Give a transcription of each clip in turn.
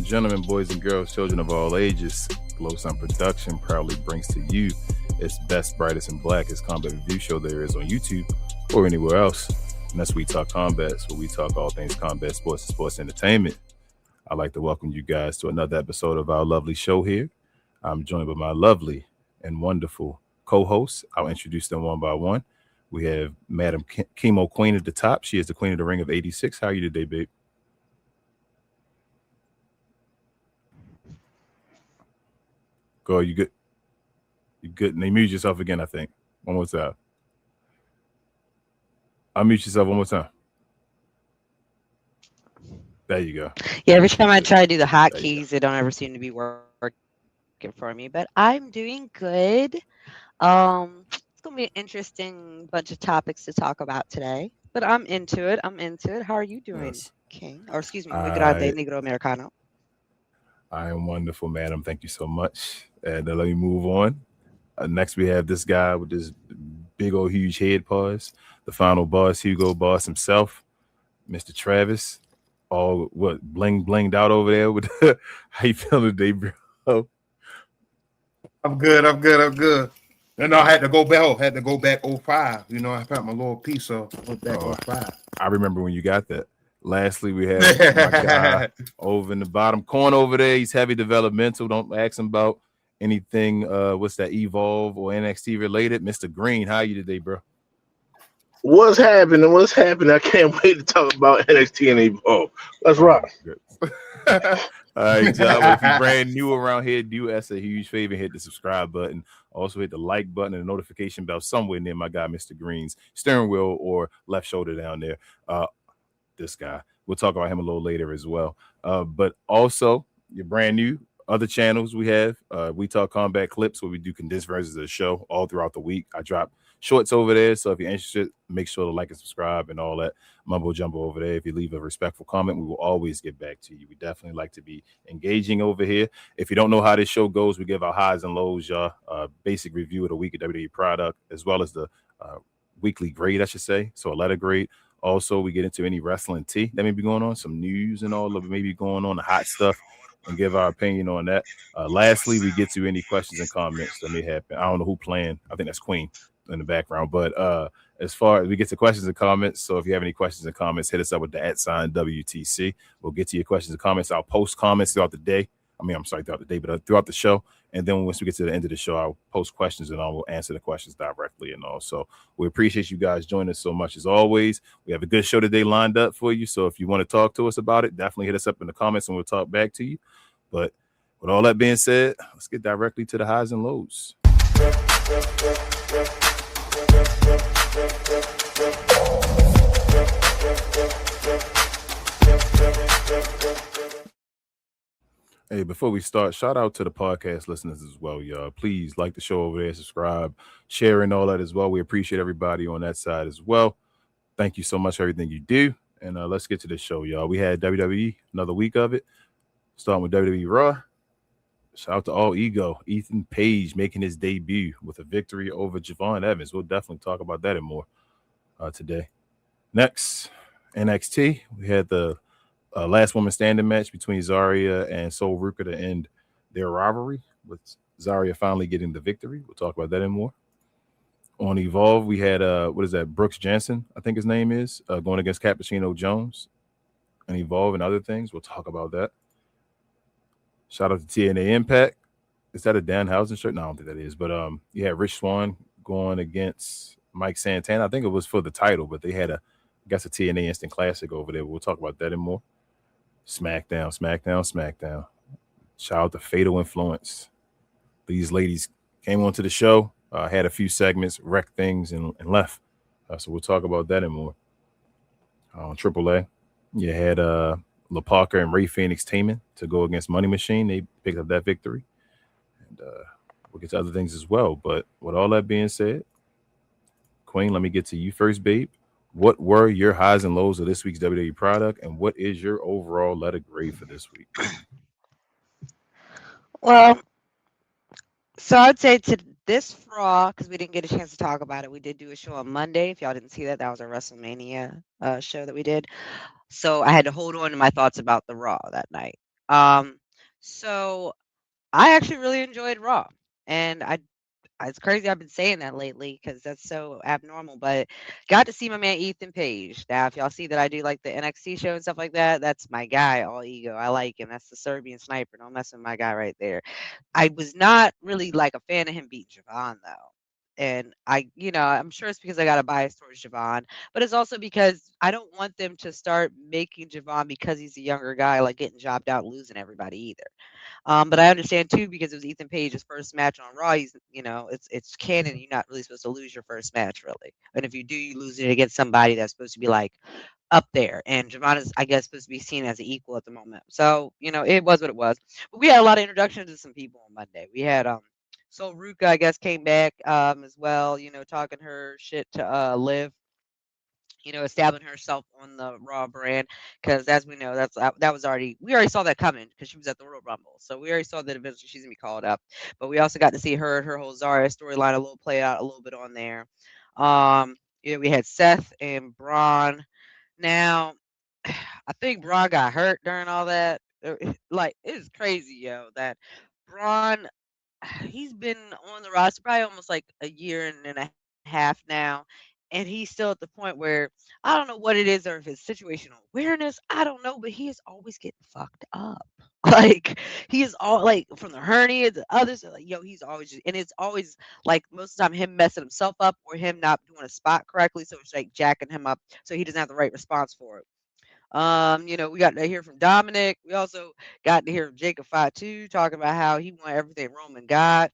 gentlemen, boys and girls, children of all ages, Glow Sun Production proudly brings to you its best, brightest, and blackest combat review show there is on YouTube or anywhere else. And that's We Talk Combats, where we talk all things combat sports and sports entertainment. I'd like to welcome you guys to another episode of our lovely show here. I'm joined by my lovely and wonderful co-hosts. I'll introduce them one by one. We have Madam Chemo Queen at the top. She is the queen of the ring of 86. How are you today, babe? Girl, you good? You good? And mute yourself again, I think. One more time. Unmute yourself one more time. There you go. Yeah, every time I try to do the hotkeys, they don't ever seem to be working for me. But I'm doing good. It's gonna be an interesting bunch of topics to talk about today. But I'm into it. How are you doing, King? Or excuse me, Muy Grande Negro Americano. I am wonderful, madam. Thank you so much. And let me move on. Next, we have this guy with this big old huge head paws, the final boss, Hugo Boss himself, Mr. Travis. All what blinged out over there with how you feeling today, bro? I'm good. And I had to go back 05. You know, I found my little piece of back 05. I remember when you got that. Lastly, we have my guy over in the bottom corner over there. He's heavy developmental. Don't ask him about anything. What's that, Evolve or NXT related? Mr. Green, how are you today, bro? What's happening? I can't wait to talk about NXT and Evolve. Let's rock. All right, John. If you're brand new around here, do us a huge favor. Hit the subscribe button. Also hit the like button and the notification bell somewhere near my guy, Mr. Green's steering wheel or left shoulder down there. This guy. We'll talk about him a little later as well. But also, you're brand new. Other channels we have, We Talk Combat Clips, where we do condensed versions of the show all throughout the week. I drop shorts over there, so if you're interested, make sure to like and subscribe and all that mumbo jumbo over there. If you leave a respectful comment, we will always get back to you. We definitely like to be engaging over here. If you don't know how this show goes, we give our highs and lows, y'all. Basic review of the week of WWE product, as well as the weekly grade, I should say. So a letter grade. Also, we get into any wrestling tea that may be going on, some news and all of it may be going on, the hot stuff, and give our opinion on that. Lastly, we get to any questions and comments that may happen. I don't know who playing. I think that's Queen in the background. But as far as we get to questions and comments, so if you have any questions and comments, hit us up with the @ WTC. We'll get to your questions and comments. I'll post comments throughout the day. Throughout the day, but throughout the show. And then once we get to the end of the show, I'll post questions and I will answer the questions directly and all. So we appreciate you guys joining us so much as always. We have a good show today lined up for you. So if you want to talk to us about it, definitely hit us up in the comments and we'll talk back to you. But with all that being said, let's get directly to the highs and lows. Hey, before we start, shout out to the podcast listeners as well, y'all. Please like the show over there, subscribe, share, and all that as well. We appreciate everybody on that side as well. Thank you so much for everything you do. And let's get to the show, y'all. We had WWE, another week of it, starting with WWE Raw. Shout out to All Ego, Ethan Page making his debut with a victory over Javon Evans. We'll definitely talk about that and more today. Next, NXT, we had the last woman standing match between Zarya and Sol Ruka to end their rivalry, with Zarya finally getting the victory. We'll talk about that and more. On Evolve, we had Brooks Jensen, I think his name is, going against Cappuccino Jones and Evolve and other things. We'll talk about that. Shout out to TNA Impact. Is that a Danhausen shirt? No, I don't think that is. But you had Rich Swann going against Mike Santana. I think it was for the title, but they had a TNA Instant Classic over there. We'll talk about that and more. SmackDown. Shout out to Fatal Influence. These ladies came onto the show, had a few segments, wrecked things, and left. So we'll talk about that and more. On AAA, you had La Parker and Ray Phoenix teaming to go against Money Machine. They picked up that victory. And we'll get to other things as well. But with all that being said, Queen, let me get to you first, babe. What were your highs and lows of this week's WWE product, and what is your overall letter grade for this week? Well, so I'd say to this Raw, because we didn't get a chance to talk about it, we did do a show on Monday. If y'all didn't see that, that was a WrestleMania show that we did. So I had to hold on to my thoughts about the Raw that night. Um, so I actually really enjoyed Raw, and it's crazy I've been saying that lately because that's so abnormal. But got to see my man Ethan Page. Now, if y'all see that I do like the NXT show and stuff like that, that's my guy. All ego, I like him. That's the Serbian sniper. Don't mess with my guy right there. I was not really like a fan of him beating Javon though. And I'm sure it's because I got a bias towards Javon, but it's also because I don't want them to start making Javon because he's a younger guy, like getting jobbed out, and losing everybody either. But I understand too because it was Ethan Page's first match on Raw. It's canon. You're not really supposed to lose your first match, really. And if you do, you lose it against somebody that's supposed to be like up there. And Javon is, I guess, supposed to be seen as an equal at the moment. So it was what it was. But we had a lot of introductions to some people on Monday. We had So Ruka, I guess, came back as well. Talking her shit to Liv, establishing herself on the Raw brand. Because as we know, that was we already saw that coming because she was at the Royal Rumble, so we already saw that eventually she's gonna be called up. But we also got to see her whole Zarya storyline a little play out a little bit on there. We had Seth and Braun. Now, I think Braun got hurt during all that. Like it's crazy, yo, that Braun he's been on the roster probably almost like a year and a half now, and he's still at the point where I don't know what it is or if it's situational awareness. I don't know, but he is always getting fucked up. Like he is all like from the hernia to others. Like, yo, he's always and it's always like most of the time him messing himself up or him not doing a spot correctly, so it's like jacking him up so he doesn't have the right response for it. We got to hear from Dominic. We also got to hear from Jacob Fatu talking about how he want everything Roman got.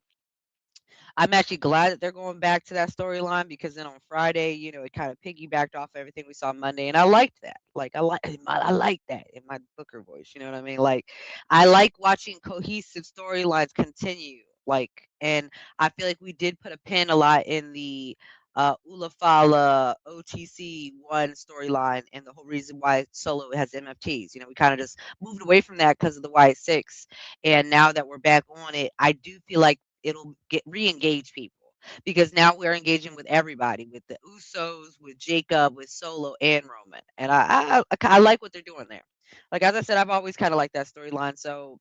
I'm actually glad that they're going back to that storyline because then on Friday, it kind of piggybacked off everything we saw Monday, and I liked that. Like I like that in my Booker voice. You know what I mean? Like I like watching cohesive storylines continue. Like, and I feel like we did put a pin a lot in the Ulafala OTC one storyline, and the whole reason why Solo has MFTs. We kind of just moved away from that because of the Y6, and now that we're back on it, I do feel like it'll get re-engage people because now we're engaging with everybody, with the Usos, with Jacob, with Solo, and Roman, and I like what they're doing there. Like as I said, I've always kind of liked that storyline, so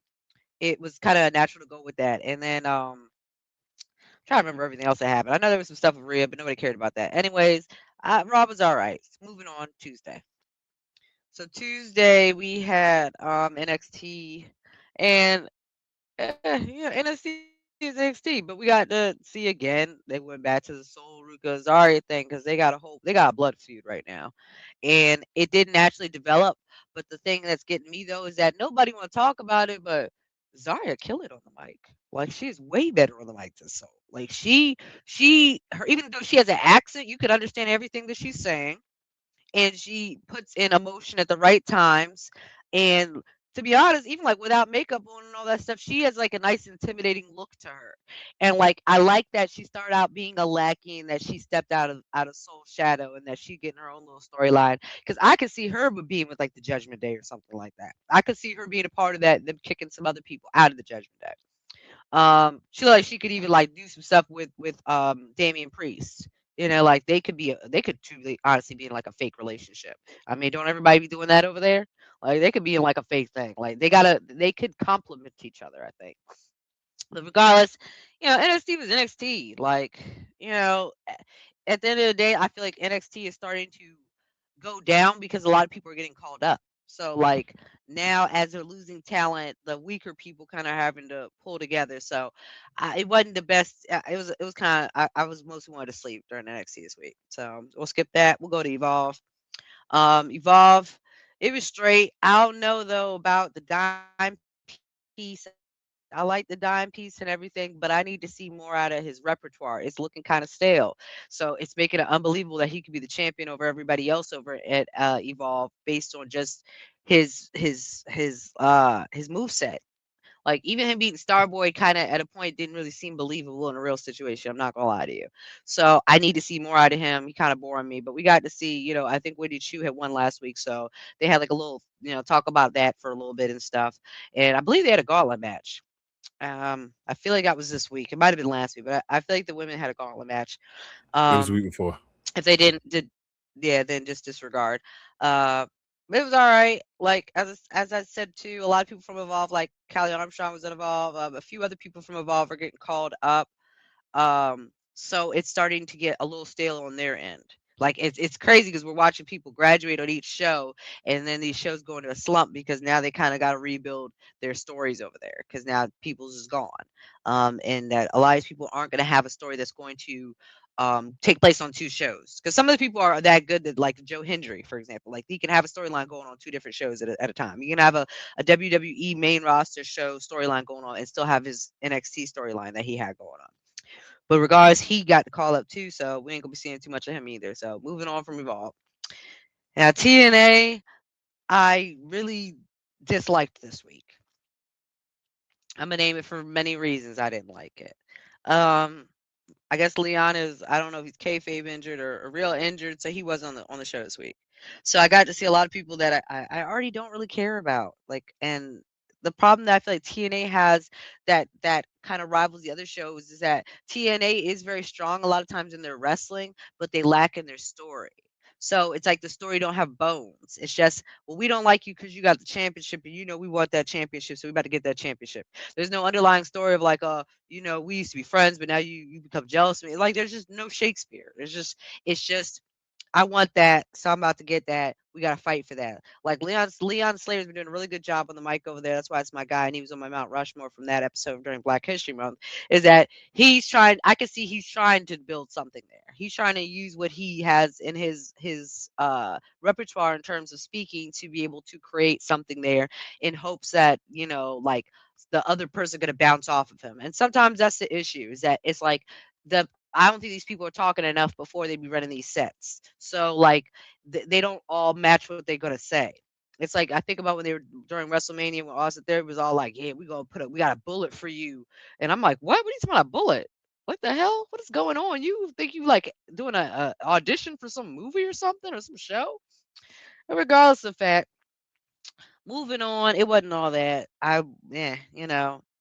it was kind of natural to go with that. And then trying to remember everything else that happened. I know there was some stuff with Rhea, but nobody cared about that. Anyways, Rob was all right. Moving on Tuesday. So Tuesday we had NXT, and NXT is NXT, but we got to see again. They went back to the Soul Ruka Zarya thing because they got a blood feud right now, and it didn't actually develop. But the thing that's getting me though is that nobody want to talk about it, but Zarya kill it on the mic. Like she's way better on the mic than Soul. Like even though she has an accent, you could understand everything that she's saying, and she puts in emotion at the right times. And to be honest, even like without makeup on and all that stuff, she has like a nice intimidating look to her. And like I like that she started out being a lackey and that she stepped out of Soul's shadow and that she getting her own little storyline. Because I could see her being with like the Judgment Day or something like that. I could see her being a part of that, them kicking some other people out of the Judgment Day. She could even like do some stuff with Damian Priest. Like they could truly honestly be in like a fake relationship. I mean, don't everybody be doing that over there? Like they could be in like a fake thing. Like they could complement each other, I think. But regardless, NXT was NXT. Like, at the end of the day, I feel like NXT is starting to go down because a lot of people are getting called up. So like now as they're losing talent, the weaker people kind of having to pull together. So it wasn't the best. It was kind of I was mostly wanted to sleep during NXT this week. So we'll skip that. We'll go to Evolve. Evolve, it was straight. I don't know though about the dime piece. I like the dime piece and everything, but I need to see more out of his repertoire. It's looking kind of stale. So it's making it unbelievable that he could be the champion over everybody else over at Evolve based on just his move set. Like even him beating Starboy kind of at a point didn't really seem believable in a real situation. I'm not gonna lie to you. So I need to see more out of him. He kind of boring me, but we got to see. I think Woody Chu had won last week, so they had like a little, talk about that for a little bit and stuff. And I believe they had a gauntlet match. I feel like that was this week. It might have been last week, but I feel like the women had a gauntlet match. It was the Um, week before. if they didn't, yeah, then just disregard. Uh, It was all right. Like as I said too, a lot of people from Evolve, like Callie Armstrong was in Evolve. A few other people from Evolve are getting called up. So it's starting to get a little stale on their end. Like it's crazy because we're watching people graduate on each show, and then these shows go into a slump because now they kind of got to rebuild their stories over there because now people's is gone, and that a lot of these people aren't going to have a story that's going to take place on two shows because some of the people are that good that like Joe Hendry, for example, like he can have a storyline going on two different shows at a time. You can have a WWE main roster show storyline going on and still have his NXT storyline that he had going on. But regardless, he got the call up too, so we ain't gonna be seeing too much of him either. So moving on from Evolve. Now TNA, I really disliked this week. I'm gonna name it for many reasons I didn't like it. Um, I guess Leon is I don't know if he's kayfabe injured or real injured, so he wasn't on the show this week. So I got to see a lot of people that I already don't really care about. Like and the problem that I feel like TNA has that kind of rivals the other shows is that TNA is very strong a lot of times in their wrestling, but they lack in their story. So it's like the story don't have bones. It's just, well, we don't like you because you got the championship, and we want that championship, so we about to get that championship. There's no underlying story of like, we used to be friends, but now you become jealous of me. Like there's just no Shakespeare. It's just I want that, so I'm about to get that. We got to fight for that. Like Leon Slater's been doing a really good job on the mic over there. That's why it's my guy, and he was on my Mount Rushmore from that episode during Black History Month. Is that he's trying? I can see he's trying to build something there. He's trying to use what he has in his repertoire in terms of speaking to be able to create something there in hopes that like the other person going to bounce off of him. And sometimes that's the issue is that it's like I don't think these people are talking enough before they be running these sets. So like they don't all match what they're gonna say. It's like I think about when they were during WrestleMania when Austin there was all like, "Yeah, we got a bullet for you," and I'm like, "What? What are you talking about a bullet? What the hell? What is going on? You think you like doing a audition for some movie or something or some show?" But regardless of fact, moving on, it wasn't all that.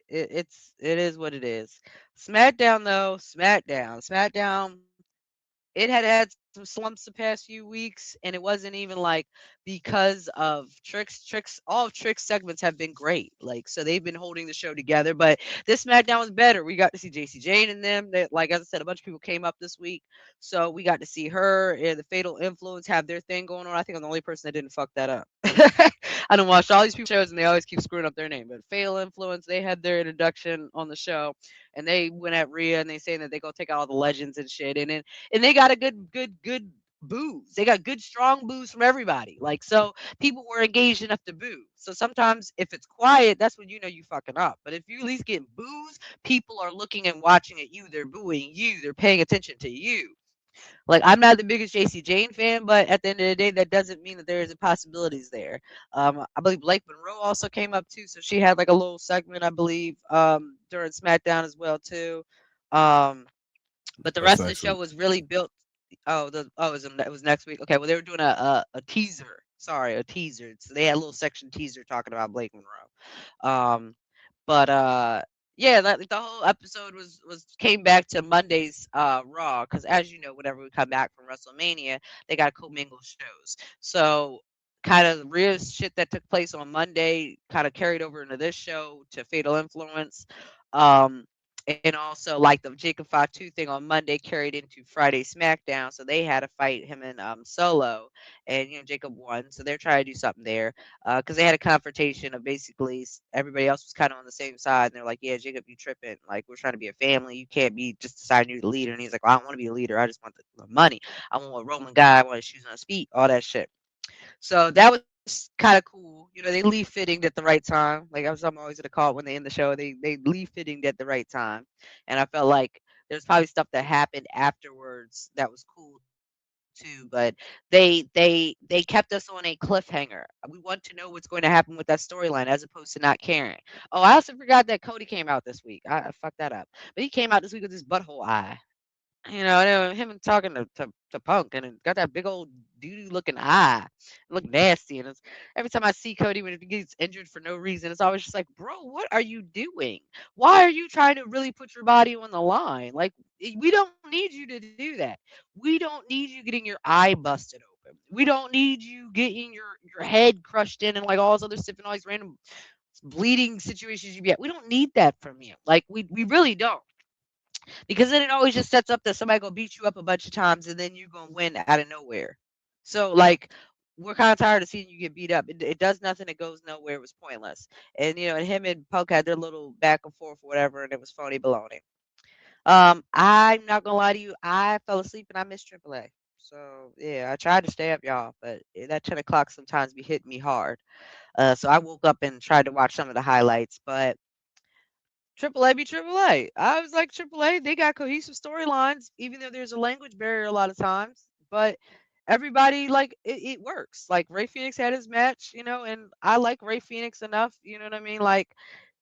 It is what it is. SmackDown though, SmackDown. It had some slumps the past few weeks, and it wasn't even like because of Tricks. All of Tricks segments have been great. Like so, they've been holding the show together. But this SmackDown was better. We got to see Jacy Jayne and them. That, like as I said, a bunch of people came up this week, so we got to see her and the Fatal Influence have their thing going on. I think I'm the only person that didn't fuck that up. I don't watch all these people shows, and they always keep screwing up their name. But Fatal Influence, they had their introduction on the show, and they went at Rhea, and they saying that they go take out all the legends and shit, and they got a good boos. They got good strong boos from everybody. Like so, people were engaged enough to boo. So sometimes if it's quiet, that's when you know you fucking up. But if you at least get boos, people are looking and watching at you. They're booing you. They're paying attention to you. Like I'm not the biggest Jacy Jayne fan, but at the end of the day, that doesn't mean that there isn't possibilities there. I believe Blake Monroe also came up too, so she had like a little segment, I believe, during SmackDown as well too. Um, but the That's rest of the next show week. was really built. It was next week. Okay, well they were doing a teaser. Sorry, a teaser. So they had a little section teaser talking about Blake Monroe. But yeah, the whole episode was came back to Monday's Raw because as you know, whenever we come back from WrestleMania, they got commingled shows. So kind of real shit that took place on Monday kind of carried over into this show to Fatal Influence. Um, and also like the Jacob Fatu thing on Monday carried into Friday SmackDown. So they had to fight him in Solo, and Jacob won. So they're trying to do something there because they had a confrontation of basically everybody else was kind of on the same side, and they're like, "Yeah, Jacob, you tripping? Like we're trying to be a family. You can't be just deciding you're the leader." And he's like, well, "I don't want to be a leader. I just want the money. I want a Roman guy. I want his shoes on his feet. All that shit." So that was kind of cool. They leave fitting at the right time. Like I'm always gonna call it when they end the show. They leave fitting at the right time, and I felt like there's probably stuff that happened afterwards that was cool too. But they kept us on a cliffhanger. We want to know what's going to happen with that storyline as opposed to not caring. Oh, I also forgot that Cody came out this week. I fucked that up. But he came out this week with his butthole eye. Him and talking to Punk and it got that big old doo doo looking eye. It looked nasty. And every time I see Cody when he gets injured for no reason, it's always just like, bro, what are you doing? Why are you trying to really put your body on the line? Like, we don't need you to do that. We don't need you getting your eye busted open. We don't need you getting your head crushed in and like all this other stuff and all these random bleeding situations you be at. We don't need that from you. Like we really don't. Because then it always just sets up that somebody gonna beat you up a bunch of times and then you're gonna win out of nowhere. So like we're kind of tired of seeing you get beat up. It does nothing. It goes nowhere. It was pointless. And and him and Poke had their little back and forth or whatever, and it was phony baloney. I'm not gonna lie to you. I fell asleep and I missed AAA. So yeah, I tried to stay up, y'all, but that 10 o'clock sometimes be hitting me hard. So I woke up and tried to watch some of the highlights, but AAA be AAA. I was like AAA. They got cohesive storylines, even though there's a language barrier a lot of times. But everybody like it works. Like Ray Phoenix had his match, and I like Ray Phoenix enough. You know what I mean? Like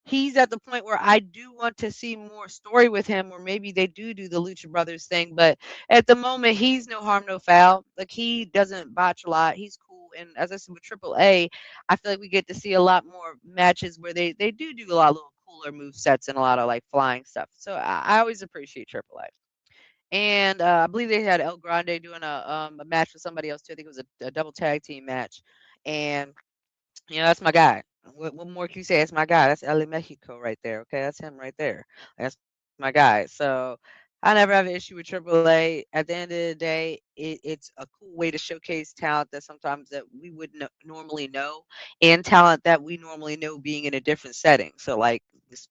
he's at the point where I do want to see more story with him, or maybe they do the Lucha Brothers thing. But at the moment, he's no harm, no foul. Like he doesn't botch a lot. He's cool. And as I said with AAA, I feel like we get to see a lot more matches where they do a lot of little cooler move sets and a lot of like flying stuff. So I always appreciate AAA. And I believe they had El Grande doing a match with somebody else too. I think it was a double tag team match. And that's my guy. What more can you say? That's my guy. That's LA Mexico right there. Okay, that's him right there. That's my guy. So I never have an issue with AAA. At the end of the day, it's a cool way to showcase talent that sometimes that we wouldn't normally know, and talent that we normally know being in a different setting. So like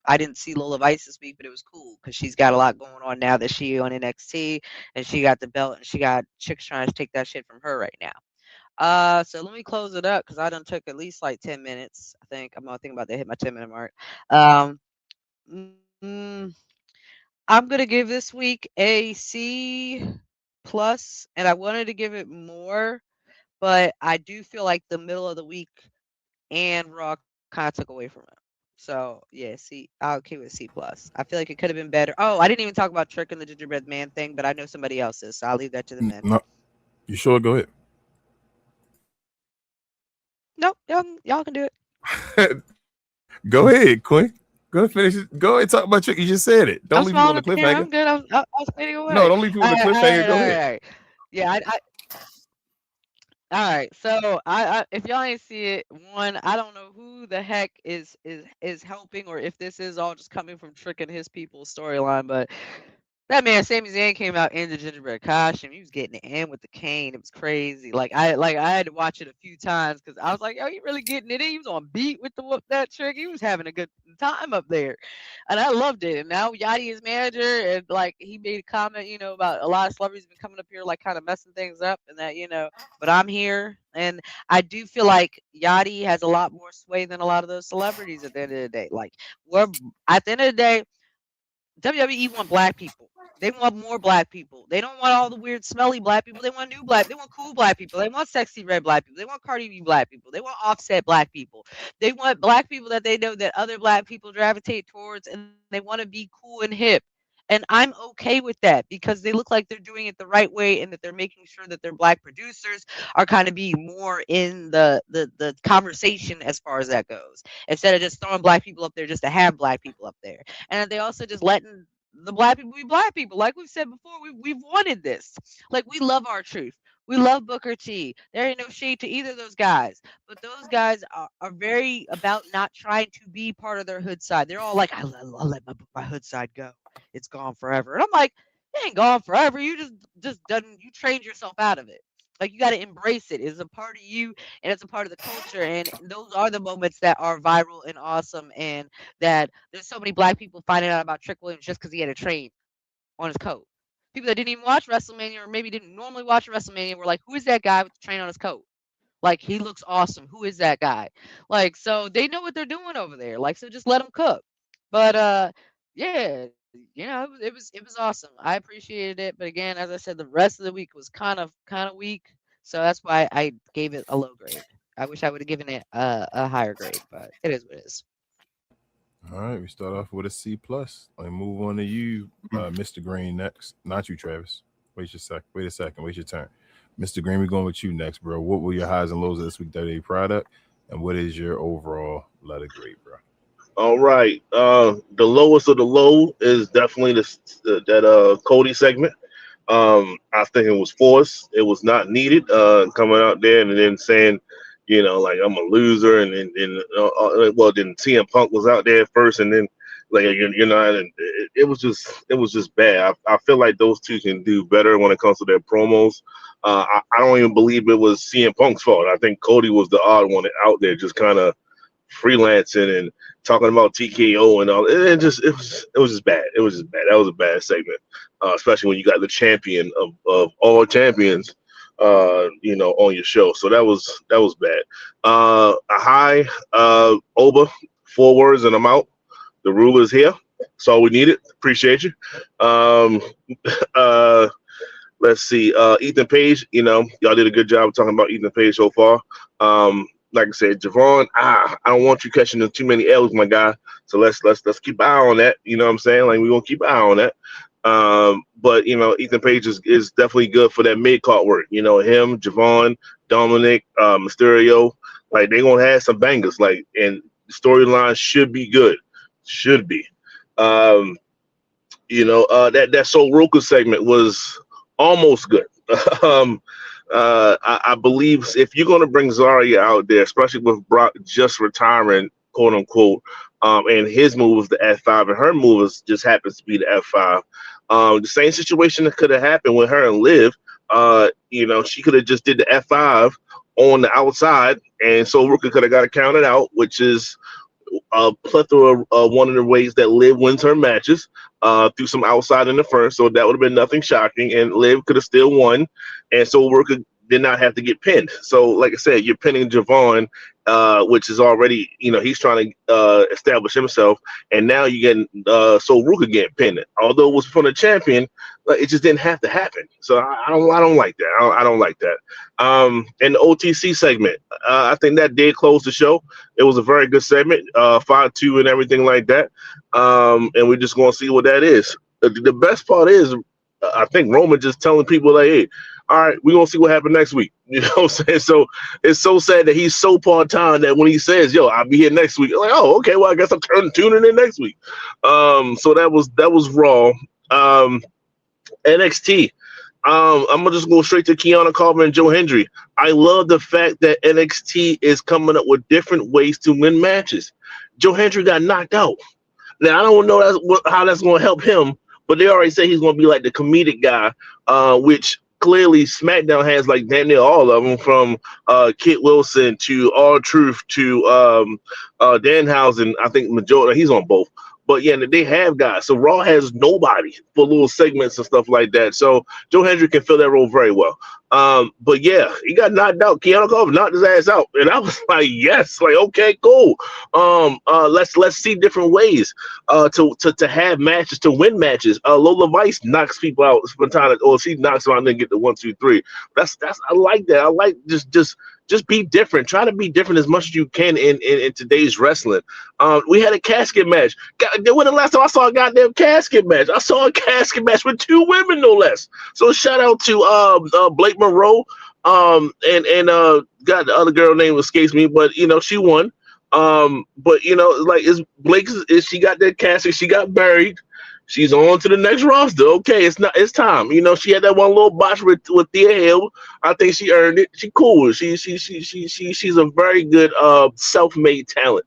I didn't see Lola Vice this week, but it was cool because she's got a lot going on now that she on NXT and she got the belt and she got chicks trying to take that shit from her right now. So let me close it up because I done took at least like 10 minutes. I think I'm thinking about to hit my 10-minute mark. Um, mm, I'm gonna give this week a C plus, and I wanted to give it more, but I do feel like the middle of the week and Raw kind of took away from it. So yeah, I'll keep it C plus. I feel like it could have been better. Oh, I didn't even talk about Trick and the Gingerbread Man thing, but I know somebody else's, so I'll leave that to the men. No, you sure? Go ahead. Nope, y'all can do it. Go ahead, Queen. Go ahead, finish it. Go ahead, talk about Trick. You just said it. Don't leave people on the cliffhanger. I'm good. I was fading away. No, don't leave people on the cliffhanger. Go ahead. All right. Yeah, all right. So I if y'all ain't see it, one, I don't know who the heck is helping or if this is all just coming from Trick and his people's storyline, but that man Sami Zayn came out in the gingerbread costume. He was getting it in with the cane. It was crazy. I had to watch it a few times because I was like, "Yo, he really getting it in." He was on beat with that Trick. He was having a good time up there, and I loved it. And now Yachty is manager, and like he made a comment, about a lot of celebrities been coming up here like kind of messing things up, and that but I'm here, and I do feel like Yachty has a lot more sway than a lot of those celebrities at the end of the day. Like at the end of the day, WWE want black people. They want more black people. They don't want all the weird, smelly black people. They want new black. They want cool black people. They want sexy red black people. They want Cardi B black people. They want Offset black people. They want black people that they know that other black people gravitate towards, and they want to be cool and hip. And I'm okay with that because they look like they're doing it the right way and that they're making sure that their black producers are kind of being more in the conversation as far as that goes, instead of just throwing black people up there just to have black people up there. And they also just letting the black people be black people. Like we've said before, we've wanted this. Like we love our truth. We love Booker T. There ain't no shade to either of those guys. But those guys are very about not trying to be part of their hood side. They're all like, I'll let my hood side go. It's gone forever. And I'm like, it ain't gone forever. You just done, you trained yourself out of it. Like you got to embrace it. It's a part of you and it's a part of the culture. And those are the moments that are viral and awesome. And that there's so many black people finding out about Trick Williams just because he had a train on his coat. People that didn't even watch WrestleMania or maybe didn't normally watch WrestleMania were like, who is that guy with the train on his coat? Like, he looks awesome. Who is that guy? Like, so they know what they're doing over there. Like, so just let them cook. But yeah, it was awesome. I appreciated it. But again, as I said, the rest of the week was kind of weak. So that's why I gave it a low grade. I wish I would have given it a higher grade, but it is what it is. All right, we start off with a C plus. I move on to you, Mr. Green next. Not you, Travis. Wait a second. Wait your turn. Mr. Green, we're going with you next, bro. What were your highs and lows of this week WWE product, and what is your overall letter grade, bro? All right. The lowest of the low is definitely that Cody segment. I think it was forced. It was not needed. Coming out there and then saying, like I'm a loser, and then well, then CM Punk was out there first, and then like you're not, and it was just bad. I feel like those two can do better when it comes to their promos. I don't even believe it was CM Punk's fault. I think Cody was the odd one out there, just kind of freelancing and talking about TKO and all. It was just bad. It was just bad. That was a bad segment, especially when you got the champion of all champions, on your show. So that was bad. A high, Oba, 4 words and I'm out. The ruler is here. That's all we needed. Appreciate you. Let's see. Ethan Page, y'all did a good job of talking about Ethan Page so far. Like I said, Javon, I don't want you catching too many L's, my guy. So let's keep an eye on that. You know what I'm saying? Like, we're gonna keep an eye on that. But Ethan Page is definitely good for that mid card work. Him, Javon, Dominic, Mysterio, like they're gonna have some bangers. Like, and storyline should be good. Should be. That Soul Roka segment was almost good. I believe if you're going to bring Zarya out there, especially with Brock just retiring, quote unquote, and his move was the F5 and her move just happens to be the F5. The same situation that could have happened with her and Liv. She could have just did the F5 on the outside, and so Ruka could have got it counted out, which is a plethora of one of the ways that Liv wins her matches, through some outside interference. So that would have been nothing shocking, and Liv could have still won, and so Ruka did not have to get pinned. So, like I said, you're pinning Javon, which is already, he's trying to establish himself, and now you're getting so Ruka getting pinned. Although it was from the champion, it just didn't have to happen. So I don't like that. I don't like that. And the OTC segment, I think that did close the show. It was a very good segment, 5-2 and everything like that. And we're just gonna see what that is. The best part is, I think Roman just telling people like, hey, all right, we're going to see what happens next week. You know what I'm saying? So it's so sad that he's so part-time that when he says, yo, I'll be here next week, I'm like, oh, okay, well, I guess I'm tuning in next week. So that was Raw. NXT. I'm going to just go straight to Keanu Carver and Joe Hendry. I love the fact that NXT is coming up with different ways to win matches. Joe Hendry got knocked out. Now, I don't know how that's going to help him, but they already say he's going to be like the comedic guy, which clearly SmackDown has like damn near all of them, from Kit Wilson to R-Truth to Danhausen. I think majority, he's on both. But yeah, they have guys. So Raw has nobody for little segments and stuff like that. So Joe Hendry can fill that role very well. But yeah, he got knocked out. Keanu Carver knocked his ass out, and I was like, yes, like okay, cool. Let's see different ways to have matches, to win matches. Lola Vice knocks people out spontaneously, or she knocks them out and then get the 1, 2, 3. That's I like that. I like just be different. Try to be different as much as you can in today's wrestling. We had a casket match. When the last time I saw a goddamn casket match? I saw a casket match with 2 women, no less. So shout out to Blake Monroe, and God, the other girl name escapes me, but she won. But like Blake is she got that casket? She got buried. She's on to the next roster. Okay, it's time. She had that one little botch with Thea Hill. I think she earned it. She cool. She's a very good self-made talent.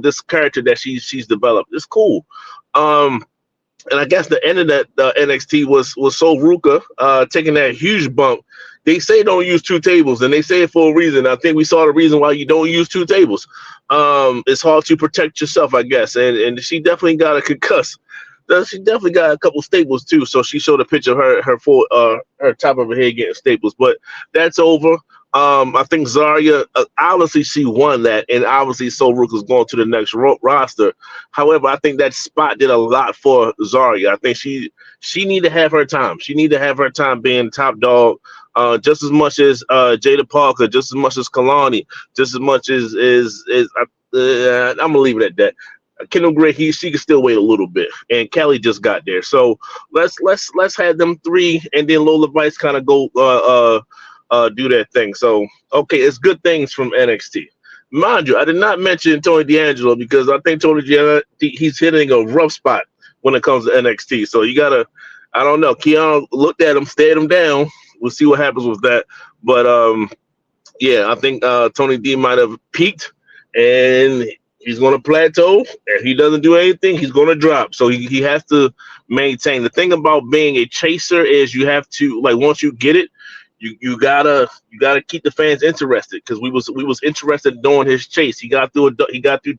This character that she's developed. It's cool. And I guess the end of that NXT was Sol Ruka taking that huge bump. They say don't use 2 tables, and they say it for a reason. I think we saw the reason why you don't use 2 tables. It's hard to protect yourself, I guess. And she definitely got a concuss. She definitely got a couple staples too. So she showed a picture of her top of her head getting staples. But that's over. I think Zarya, obviously she won that, and obviously Sol Ruka's going to the next roster. However, I think that spot did a lot for Zarya. I think she need to have her time. She need to have her time being top dog, just as much as Jada Parker, just as much as Kalani, just as much as I'm gonna leave it at that. Kendall Gray, she can still wait a little bit, and Kelly just got there. So let's have them 3, and then Lola Vice kind of go do that thing. So okay, it's good things from NXT. Mind you, I did not mention Tony D'Angelo because I think Tony D'Angelo, he's hitting a rough spot when it comes to NXT. So you gotta I don't know. Keanu looked at him, stared him down. We'll see what happens with that. But yeah, I think Tony D might have peaked, and he's going to plateau. If he doesn't do anything, he's going to drop. So he has to maintain. The thing about being a chaser is you have to, like, once you get it, you gotta keep the fans interested, because we was interested during his chase. He got through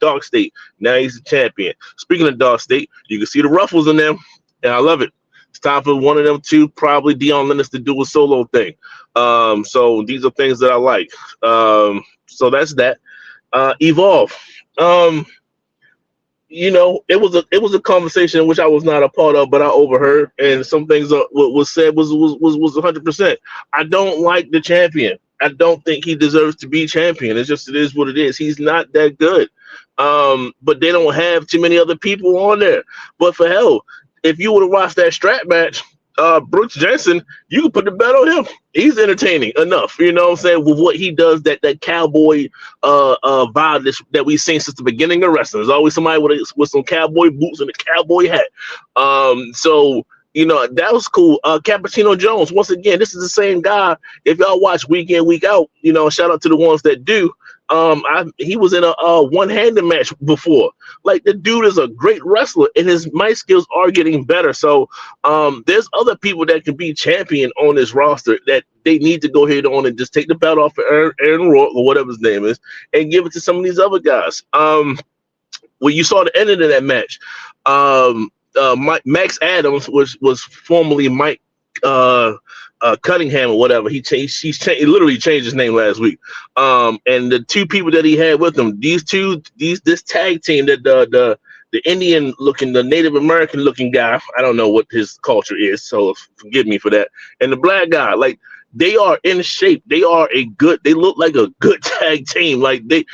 Dark State. Now he's a champion. Speaking of Dark State, you can see the ruffles in them, and I love it. It's time for one of them to probably Dion Lennox to do a solo thing. So these are things that I like. So that's that. Evolve. You know, it was a conversation in which I was not a part of, but I overheard, and some things what was said was 100%. I don't like the champion. I don't think he deserves to be champion. It is what it is. He's not that good. But they don't have too many other people on there. But for hell, if you would have watched that strap match, Brooks Jensen, you can put the bet on him. He's entertaining enough, you know what I'm saying, with what he does, that cowboy vibe that we've seen since the beginning of wrestling. There's always somebody with some cowboy boots and a cowboy hat. So, you know, that was cool. Cappuccino Jones, once again, this is the same guy. If y'all watch week in, week out, you know, shout out to the ones that do. He was in a one-handed match before. Like, the dude is a great wrestler, and his mic skills are getting better. So there's other people that can be champion on this roster that they need to go ahead on and just take the belt off of Aaron Rourke or whatever his name is and give it to some of these other guys. When you saw the ending of that match, Max Adams, which was formerly Mike Cunningham or whatever, he literally changed his name last week. And the two people that he had with him, this tag team, that the Indian looking, the Native American looking guy, I don't know what his culture is, so forgive me for that, and the black guy, like, they are in shape. They look like a good tag team. Like, they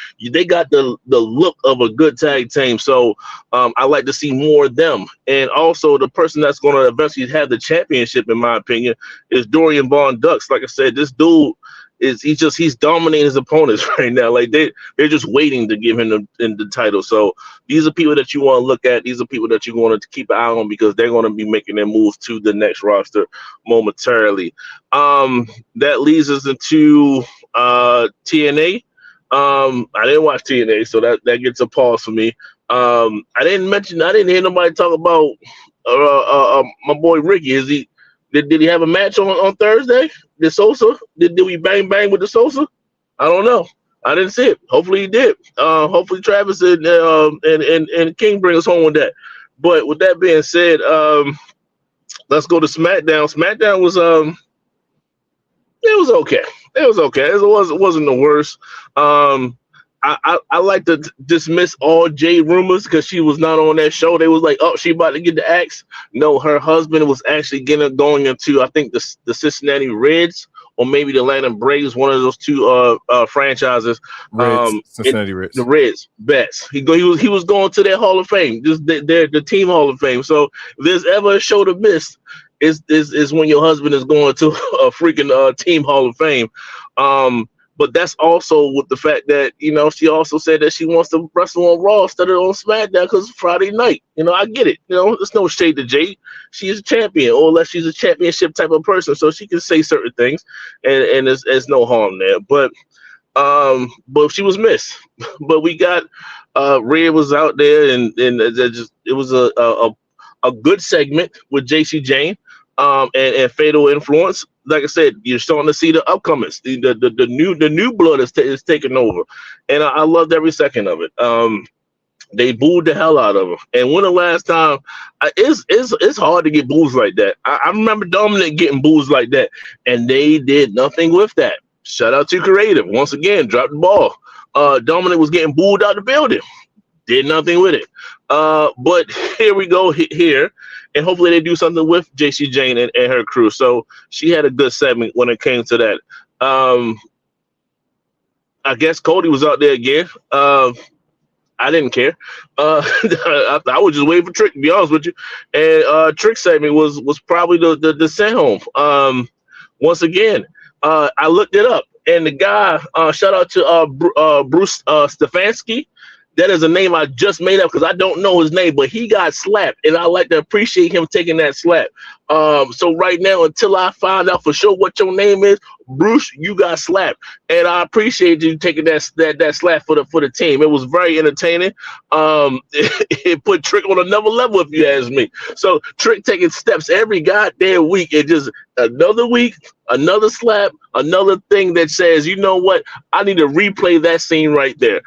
got the look of a good tag team. So I like to see more of them. And also, the person that's going to eventually have the championship, in my opinion, is Dorian Von Dux. Like I said, this dude he's dominating his opponents right now. Like, they're just waiting to give him the title. So these are people that you want to look at. These are people that you want to keep an eye on, because they're going to be making their moves to the next roster momentarily. That leads us into TNA. I didn't watch TNA, so that gets a pause for me. I didn't hear nobody talk about my boy Ricky. Did he have a match on Thursday? Did Sosa? Did we bang with the Sosa? I don't know. I didn't see it. Hopefully he did. Hopefully Travis and King bring us home with that. But with that being said, let's go to SmackDown. SmackDown was it was okay. It was okay. It wasn't the worst. I like to dismiss all Jade rumors because she was not on that show. They was like, oh, she about to get the axe. No, her husband was actually going into, I think, the Cincinnati Reds or maybe the Atlanta Braves, one of those two franchises. Cincinnati Reds. The Reds, best. He was going to their Hall of Fame, just the team Hall of Fame. So if there's ever a show to miss, is when your husband is going to a freaking team Hall of Fame. But that's also with the fact that, you know, she also said that she wants to wrestle on Raw instead of on SmackDown because it's Friday night. You know, I get it. You know, there's no shade to Jade. She is a champion, or unless she's a championship type of person, so she can say certain things, and there's no harm there. But she was missed. But we got Red was out there, and it was a good segment with Jacy Jayne and Fatal Influence. Like I said, you're starting to see the upcomings. The new blood is taking over, and I loved every second of it. They booed the hell out of her. And when the last time, it's hard to get boos like that. I remember Dominic getting boos like that, and they did nothing with that. Shout out to Creative once again, dropped the ball. Dominic was getting booed out the building, did nothing with it. But here we go here. And hopefully they do something with Jacy Jayne and her crew. So she had a good segment when it came to that. I guess Cody was out there again. I didn't care. I was just waiting for Trick, to be honest with you. And Trick's segment was probably the send home. Once again, I looked it up. And the guy, shout out to Bruce Stefanski. That is a name I just made up because I don't know his name, but he got slapped, and I like to appreciate him taking that slap. So right now, until I find out for sure what your name is, Bruce, you got slapped, and I appreciate you taking that slap for the team. It was very entertaining. It put Trick on another level, if you ask me. So Trick taking steps every goddamn week, and just another week, another slap, another thing that says, you know what, I need to replay that scene right there.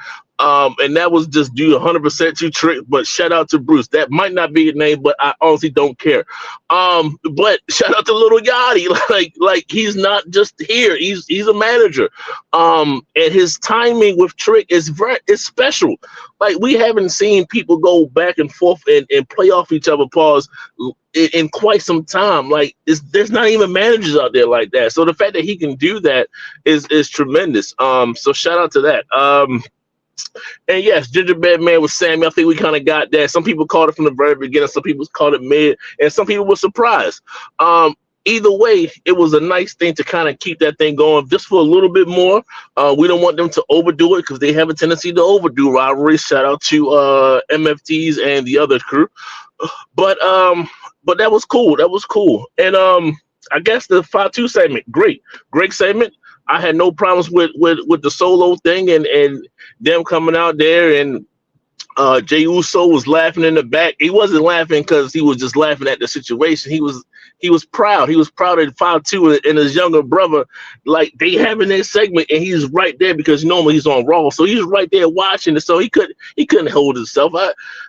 And that was just due 100% to Trick, but shout out to Bruce. That might not be his name, but I honestly don't care. But shout out to Lil Yachty. Like he's not just here. He's a manager. And his timing with Trick is special. Like we haven't seen people go back and forth and play off each other paws in quite some time. Like there's not even managers out there like that. So the fact that he can do that is tremendous. So shout out to that. And yes, Gingerbread Man with Sammy. I think we kind of got that. Some people called it from the very beginning. Some people called it mid, and some people were surprised. Either way, it was a nice thing to kind of keep that thing going just for a little bit more. We don't want them to overdo it because they have a tendency to overdo rivalry. Shout out to MFTs and the other crew. But that was cool. That was cool. And I guess the 5-2 segment, great segment. I had no problems with the solo thing and them coming out there, and Jey Uso was laughing in the back. He wasn't laughing because he was just laughing at the situation. He was proud. He was proud of 5-2 and his younger brother. Like they having that segment, and he's right there because normally he's on Raw, so he's right there watching it. So he couldn't hold himself.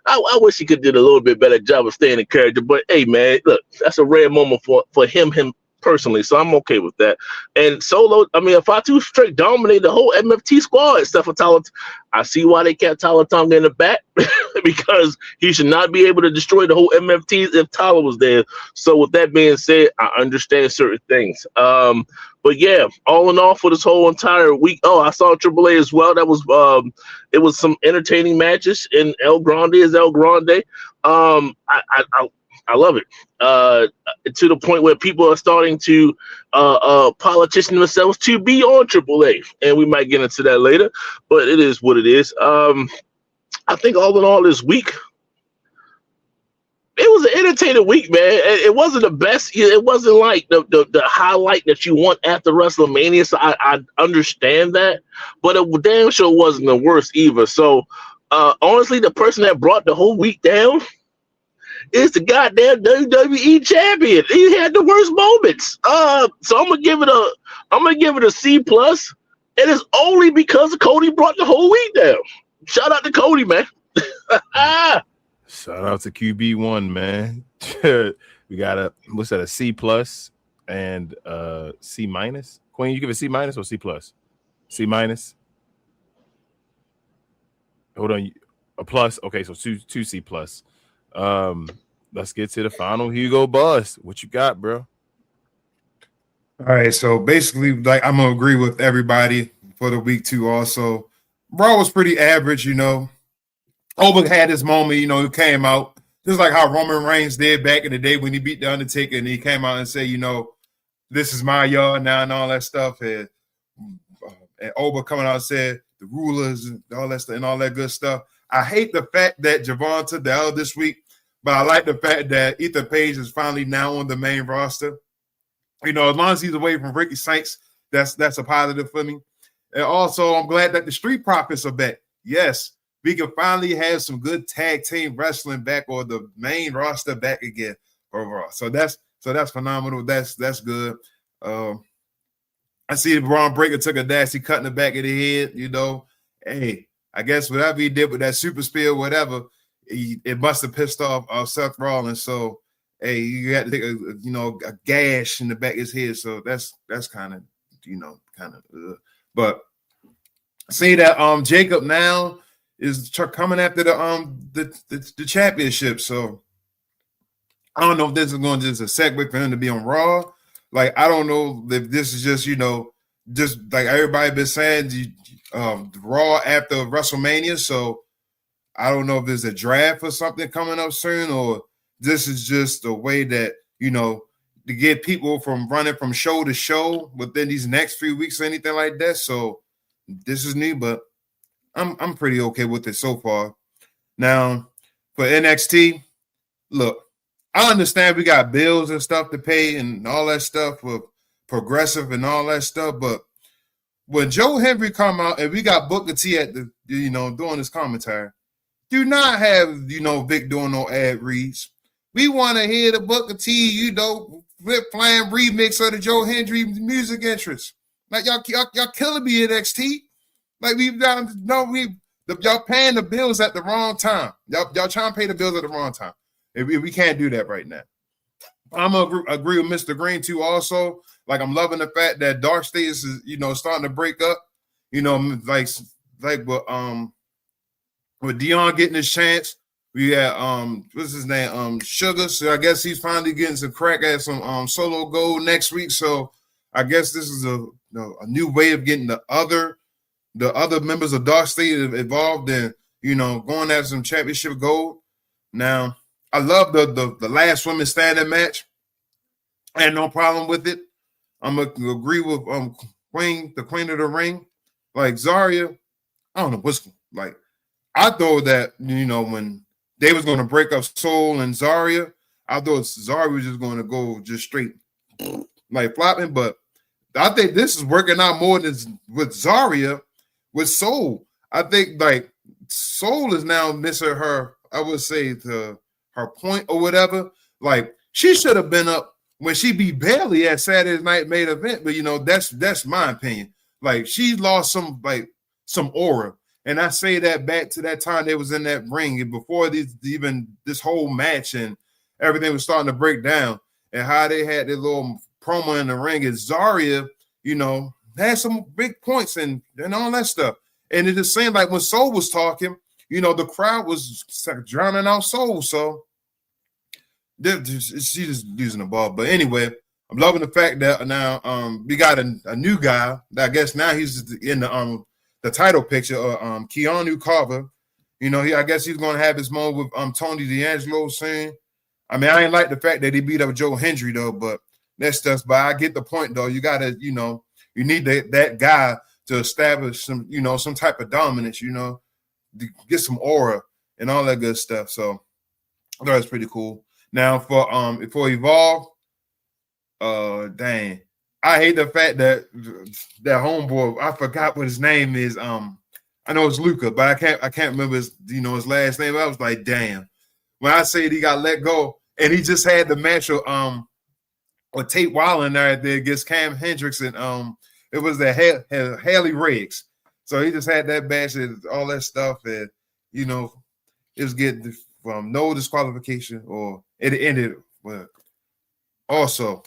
I wish he could did a little bit better job of staying in character. But hey, man, look, that's a rare moment for him personally, so I'm okay with that. And Solo, I mean, if 5-2 straight dominated the whole MFT squad except for Tyler, I see why they kept Tyler Tonga in the back because he should not be able to destroy the whole MFTs if Tyler was there. So with that being said, I understand certain things. But yeah, all in all, for this whole entire week, I saw AAA as well. That was it was some entertaining matches, and El Grande is El Grande. I love it to the point where people are starting to politician themselves to be on AAA, and we might get into that later. But it is what it is. I think all in all, this week it was an entertaining week, man. It wasn't the best. It wasn't like the highlight that you want after WrestleMania. So I understand that, but it damn sure wasn't the worst either. So honestly, the person that brought the whole week down is the goddamn WWE champion. He had the worst moments. So I'm gonna give it a C+, and it's only because Cody brought the whole week down. Shout out to Cody, man. Shout out to QB1, man. We got a C+ and C-. Queen, you give it C- or C+? C-. Hold on, a plus. Okay, so two C+. Let's get to the final Hugo Boss. What you got, bro? All right, so basically, like I'm gonna agree with everybody for the week too. Also, Raw was pretty average, you know. Oba had his moment, you know, he came out just like how Roman Reigns did back in the day when he beat the Undertaker, and he came out and said, you know, this is my yard now and all that stuff. And Oba coming out and said the rulers and all that stuff and all that good stuff. I hate the fact that Javon took the L this week, but I like the fact that Ethan Page is finally now on the main roster. You know, as long as he's away from Ricky Saints, that's a positive for me. And also, I'm glad that the Street Profits are back. Yes, we can finally have some good tag team wrestling back, or the main roster back again overall. So that's phenomenal. That's good. I see Braun Breaker took a dash. He cut in the back of the head. You know, hey, I guess whatever he did with that super spear, whatever, it must have pissed off Seth Rollins. So, hey, you got to take a gash in the back of his head. So that's kind of, but see that Jacob now is coming after the championship. So I don't know if this is going to just a segue for him to be on Raw. Like, I don't know if this is just, just like everybody been saying, Raw after WrestleMania. So I don't know if there's a draft or something coming up soon, or this is just a way that, to get people from running from show to show within these next few weeks or anything like that. So this is new, but I'm pretty okay with it so far. Now, for NXT, look, I understand we got bills and stuff to pay and all that stuff with Progressive and all that stuff, but when Joe Henry come out and we got Booker T at the doing his commentary, do not have Vic doing no ad reads. We want to hear the Booker T, flip flying remix of the Joe Henry music entrance. Like y'all killing me NXT. Like y'all paying the bills at the wrong time. Y'all trying to pay the bills at the wrong time. We can't do that right now. I'm gonna agree with Mr. Green too. Also, like I'm loving the fact that Dark States is starting to break up. With Dion getting his chance, we had what's his name, Sugar. So I guess he's finally getting some crack at some solo gold next week. So I guess this is a new way of getting the other members of Dark State involved in going after some championship gold. Now I love the last woman standing match. I had no problem with it. I'm gonna agree with Queen, the Queen of the Ring, like Zarya. I don't know what's like. I thought that when they was gonna break up Soul and Zarya, I thought Zarya was just gonna go just straight like flopping. But I think this is working out more than with Zarya with Soul. I think like Soul is now missing her. I would say to her point or whatever. Like she should have been up when she beat Bailey at Saturday Night Main Event. But that's my opinion. Like she lost some aura. And I say that back to that time they was in that ring and before this whole match and everything was starting to break down and how they had their little promo in the ring. And Zarya, had some big points and all that stuff. And it just seemed like when Soul was talking, the crowd was drowning out Soul. So she's just using the ball. But anyway, I'm loving the fact that now we got a new guy. I guess now he's in the title picture, Keanu Carver. I guess he's going to have his moment with Tony D'Angelo soon. I mean, I ain't like the fact that he beat up Joe Hendry, though, but that's just, but I get the point, though. You got to, you need that guy to establish some, some type of dominance, to get some aura and all that good stuff. So I thought it was pretty cool. Now, for Evolve, dang. I hate the fact that homeboy, I forgot what his name is. I know it's Luca, but I can't remember his last name. I was like, damn. When I said he got let go, and he just had the match with Tate Wilder in there against Cam Hendricks, and it was that Haley Riggs. So he just had that match and all that stuff, and it was getting no disqualification, or it ended. Well, also,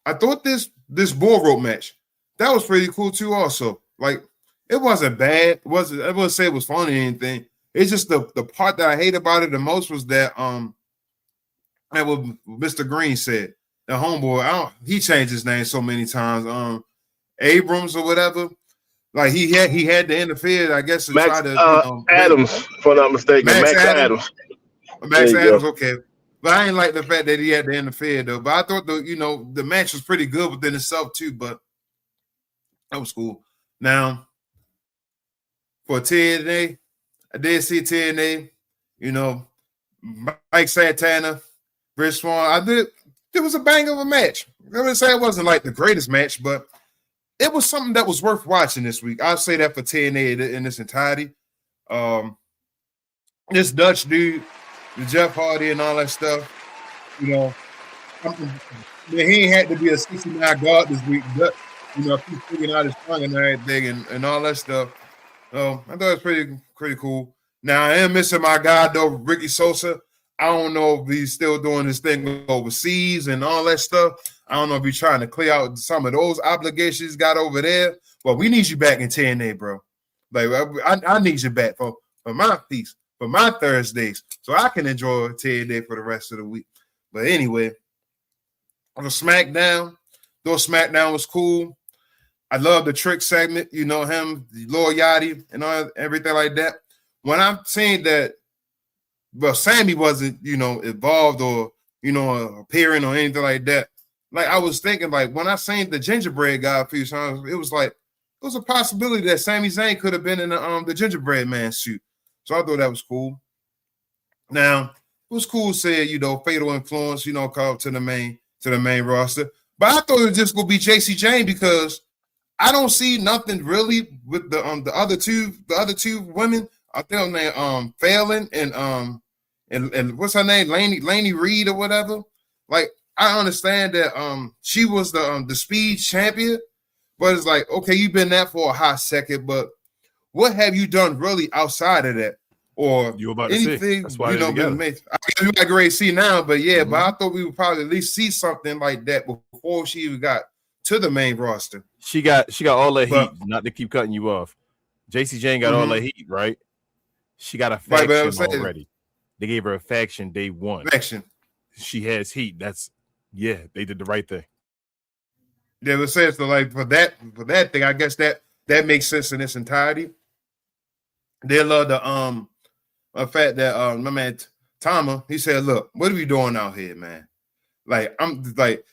I thought this bull rope match that was pretty cool too. Also, like it wasn't bad. I wouldn't say it was funny or anything. It's just the part that I hate about it the most was that and what Mr. Green said. The homeboy, he changed his name so many times. Abrams or whatever. Like he had to interfere, I guess, to try to Adams, if I'm not mistaken. Max Adams. Max Adams, okay. But I ain't like the fact that he had to interfere though. But I thought the match was pretty good within itself too. But that was cool. Now for TNA, I did see TNA. Mike Santana, Rich Swann. It was a bang of a match. I would say it wasn't like the greatest match, but it was something that was worth watching this week. I'll say that for TNA in its entirety. This Dutch dude, the Jeff Hardy and all that stuff, he ain't had to be a 69 guard this week, but keep figuring out his tongue and everything and all that stuff. So I thought it was pretty cool. Now I am missing my guy though, Ricky Sosa. I don't know if he's still doing his thing overseas and all that stuff. I don't know if he's trying to clear out some of those obligations he's got over there. But we need you back in TNA, bro. Like I need you back for my piece, for my Thursdays, so I can enjoy TNA for the rest of the week. But anyway, on the SmackDown, though SmackDown was cool. I love the Trick segment, him, Lil Yachty, and everything like that. When I'm saying that, well, Sammy wasn't, involved or, appearing or anything like that. Like I was thinking, like when I seen the gingerbread guy a few times, it was like was a possibility that Sami Zayn could have been in the gingerbread man suit. So I thought that was cool. Now, it was cool saying, Fatal Influence, call up to the main roster. But I thought it was just gonna be Jacy Jayne because I don't see nothing really with the other two women. I think her name Phelan and what's her name? Laney Reed or whatever. Like, I understand that she was the speed champion, but it's like, okay, you've been that for a hot second, but what have you done really outside of that? Or you about anything, to see. That's why been made. I guess we got grade C now, but yeah, but I thought we would probably at least see something like that before she even got to the main roster. She got all the heat, not to keep cutting you off. Jacy Jayne got all the heat, right? She got a faction already. They gave her a faction day one. Faction. She has heat. They did the right thing. Yeah, but says so like for that thing, I guess that makes sense in its entirety. They love the fact that my man Tama, he said, "Look, what are we doing out here, man? Like, I'm like,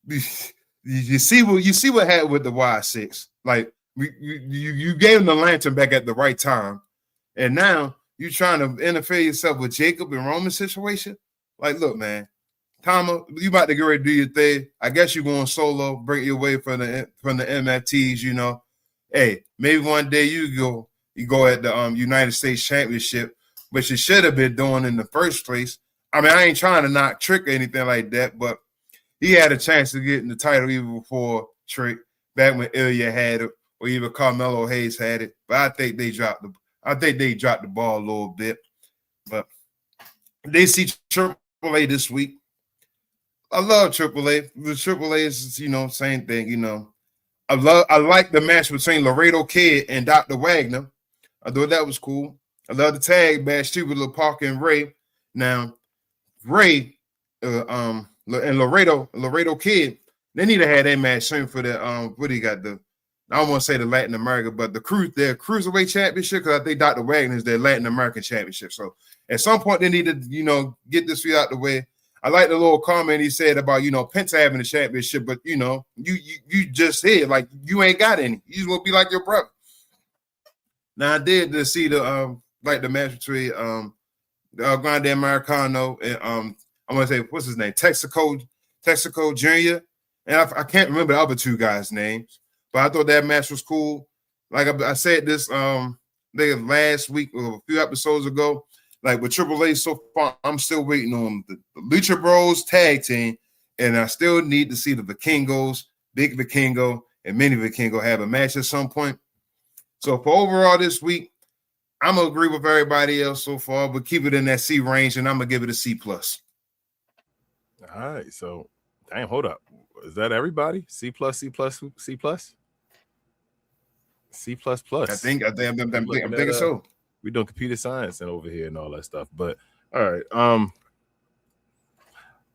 you see what happened with the Y6. Like, you gave him the lantern back at the right time, and now you trying to interfere yourself with Jacob and Roman's situation. Like, look, man, Tama, you about to get ready to do your thing. I guess you're going solo, break your way from the MFTs. Hey, maybe one day you go at the United States Championship, which you should have been doing in the first place. I mean, I ain't trying to knock Trick or anything like that, but he had a chance to get in the title even before Trick, back when Ilya had it, or even Carmelo Hayes had it. But I think they dropped the ball a little bit. But they see AAA this week. I love AAA. The AAA is, same thing, I like the match between Laredo Kid and Dr. Wagner. I thought that was cool. I love the tag match too with Lil Parker and Ray. Now, Ray and Laredo Kid, they need to have that match soon for the what do you got, I don't want to say the Latin America, but their Cruiserweight Championship, because I think Dr. Wagner is their Latin American Championship. So at some point they need to, get this out the way. I like the little comment he said about, Penta having the championship, but you just said like you ain't got any. You just want to be like your brother. Now I did to see the match between Grande Americano and I'm gonna say what's his name, Texaco Jr. And I can't remember the other two guys' names, but I thought that match was cool. Like I said this last week or a few episodes ago. Like with AAA so far, I'm still waiting on the Lucha Bros tag team, and I still need to see the Vikingos, Big Vikingo, and Mini Vikingo have a match at some point. So for overall this week, I'm gonna agree with everybody else so far, but keep it in that C range, and I'm gonna give it a C+. All right, so damn, hold up, is that everybody? C+, C+, C+, C++. I think so. We doing computer science and over here and all that stuff. But all right.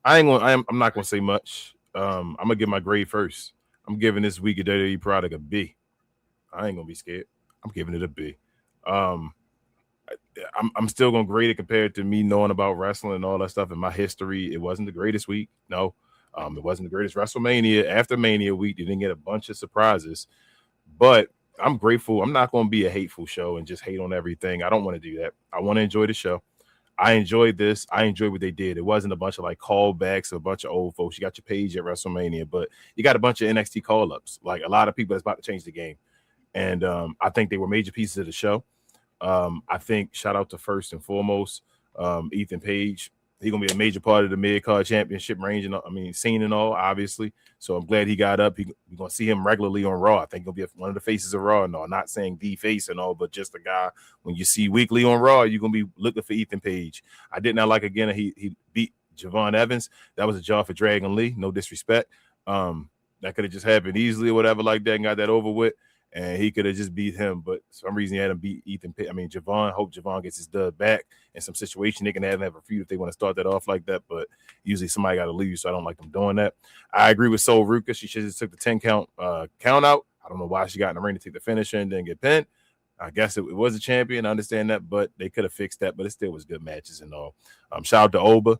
I'm not gonna say much. I'm gonna give my grade first. I'm giving this week of WWE product a B. I ain't gonna be scared. I'm giving it a B. I'm still gonna grade it compared to me knowing about wrestling and all that stuff in my history. It wasn't the greatest week. No, it wasn't the greatest WrestleMania. After Mania week, they didn't get a bunch of surprises, but I'm grateful. I'm not going to be a hateful show and just hate on everything. I don't want to do that. I want to enjoy the show. I enjoyed this. I enjoyed what they did. It wasn't a bunch of like callbacks of a bunch of old folks. You got your page at WrestleMania, but you got a bunch of NXT call-ups. Like a lot of people that's about to change the game. And I think they were major pieces of the show. I think shout out to first and foremost, Ethan Page. He's going to be a major part of the mid-card championship range and scene and all, obviously. So I'm glad he got up. We're going to see him regularly on Raw. I think he'll be one of the faces of Raw and all. Not saying the face and all, but just a guy. When you see weekly on Raw, you're going to be looking for Ethan Page. I did not like, again, he beat Javon Evans. That was a job for Dragon Lee. No disrespect. That could have just happened easily or whatever like that and got that over with. And he could have just beat him, but for some reason he had him beat Javon. Hope Javon gets his dub back in some situation. They can have a feud if they want to start that off like that, but usually somebody got to lose, so I don't like them doing that. I agree with Sol Ruka. She should have took the 10 count out. I don't know why she got in the ring to take the finisher and then get pinned. I guess it was a champion. I understand that, but they could have fixed that, but it still was good matches and all. Shout out to Oba.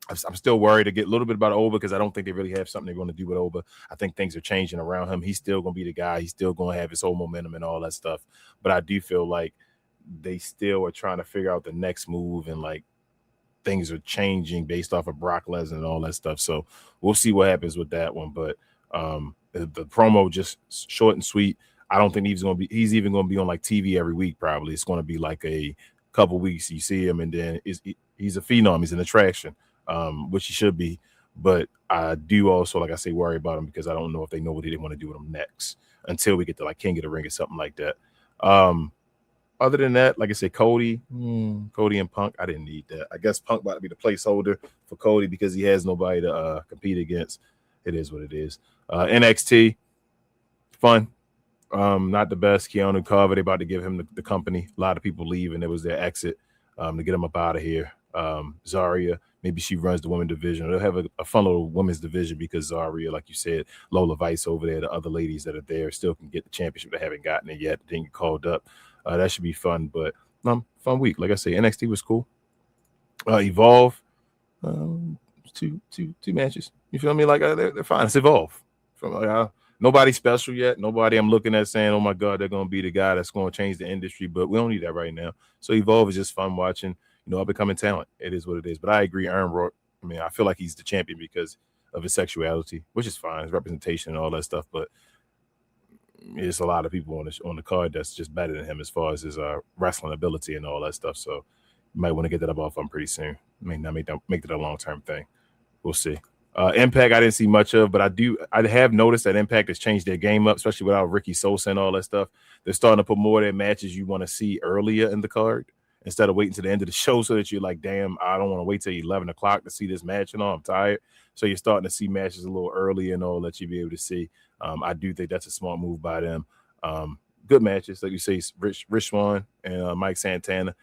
I'm still worried to get a little bit about Oba because I don't think they really have something they're going to do with Oba. I think things are changing around him. He's still going to be the guy. He's still going to have his whole momentum and all that stuff. But I do feel like they still are trying to figure out the next move, and like things are changing based off of Brock Lesnar and all that stuff. So we'll see what happens with that one. But the promo just short and sweet. I don't think he's even going to be on like TV every week. Probably it's going to be like a couple weeks you see him, and then he's a phenom. He's an attraction. Which he should be, but I do also, like I say, worry about him because I don't know if they know what they want to do with him next until we get to like King of the Ring or something like that. Other than that, like I said, Cody and Punk, I didn't need that. I guess Punk about to be the placeholder for Cody because he has nobody to compete against. It is what it is. NXT, fun. Not the best. Keanu Carver, they about to give him the company. A lot of people leave, and it was their exit to get him up out of here. Zarya, maybe she runs the women's division. They'll have a fun little women's division because Zarya, like you said, Lola Vice over there, the other ladies that are there still can get the championship. They haven't gotten it yet. They didn't get called up. That should be fun, but fun week. Like I say, NXT was cool. Evolve, two matches. You feel me? Like they're fine. It's Evolve. From nobody special yet. Nobody I'm looking at saying, oh my God, they're going to be the guy that's going to change the industry. But we don't need that right now. So Evolve is just fun watching. Up and coming talent. It is what it is. But I agree, Aaron Rourke. I mean, I feel like he's the champion because of his sexuality, which is fine, his representation and all that stuff. But there's a lot of people on the card that's just better than him as far as his wrestling ability and all that stuff. So you might want to get that up off him pretty soon. May not make that a long-term thing. We'll see. Impact, I didn't see much of, but I have noticed that Impact has changed their game up, especially without Ricky Sosa and all that stuff. They're starting to put more of their matches you want to see earlier in the card, instead of waiting to the end of the show so that you're like, damn, I don't want to wait till 11 o'clock to see this match and all. I'm tired. So you're starting to see matches a little early and all that you'll be able to see. I do think that's a smart move by them. Good matches. Like you say, Rich Swann and Mike Santana.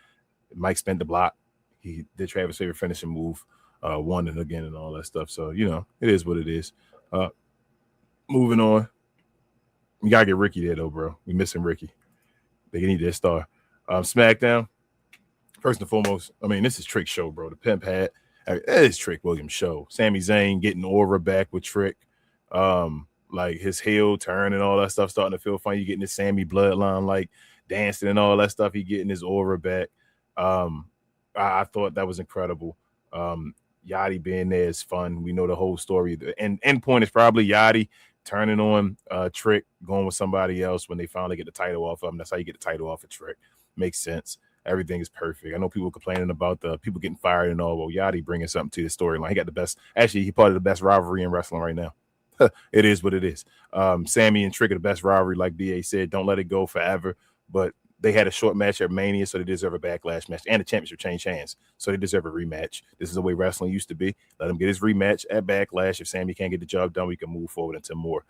Mike spent the block. He did Travis' favorite finishing move, won it again and all that stuff. So, it is what it is. Moving on. You got to get Ricky there, though, bro. We missing Ricky. They need their star. SmackDown. First and foremost, I mean, this is Trick's show, bro. The Pimp Hat. It is Trick Williams' show. Sami Zayn getting aura back with Trick. Like his heel turn and all that stuff starting to feel fun. You getting the Sammy bloodline, like dancing and all that stuff. He getting his aura back. I thought that was incredible. Yachty being there is fun. We know the whole story. The end point is probably Yachty turning on Trick, going with somebody else when they finally get the title off of him. That's how you get the title off of Trick. Makes sense. Everything is perfect. I know people complaining about the people getting fired and all. Well, Yachty bringing something to the storyline. He got the best. Actually, he part of the best rivalry in wrestling right now. It is what it is. Sammy and Trick are the best rivalry, like BA said. Don't let it go forever. But they had a short match at Mania, so they deserve a Backlash match. And the championship changed hands, so they deserve a rematch. This is the way wrestling used to be. Let him get his rematch at Backlash. If Sammy can't get the job done, we can move forward into more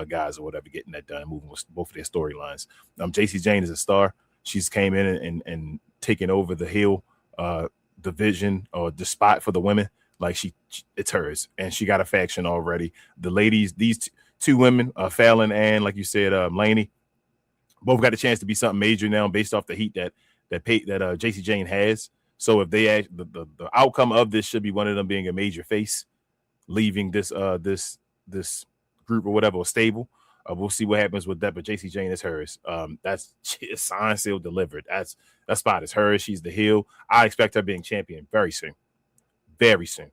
guys or whatever getting that done, moving with both of their storylines. Jacy Jayne is a star. She's came in and taken over the heel division or the spot for the women. Like it's hers, and she got a faction already. The ladies, these two women, Fallon and like you said, Laney, both got a chance to be something major now based off the heat that Jacy Jayne has. So if they act, the outcome of this should be one of them being a major face, leaving this group or whatever, or stable. We'll see what happens with that, but Jacy Jayne is hers. That's signed, sealed, delivered. That spot is hers. She's the heel. I expect her being champion very soon. Very soon.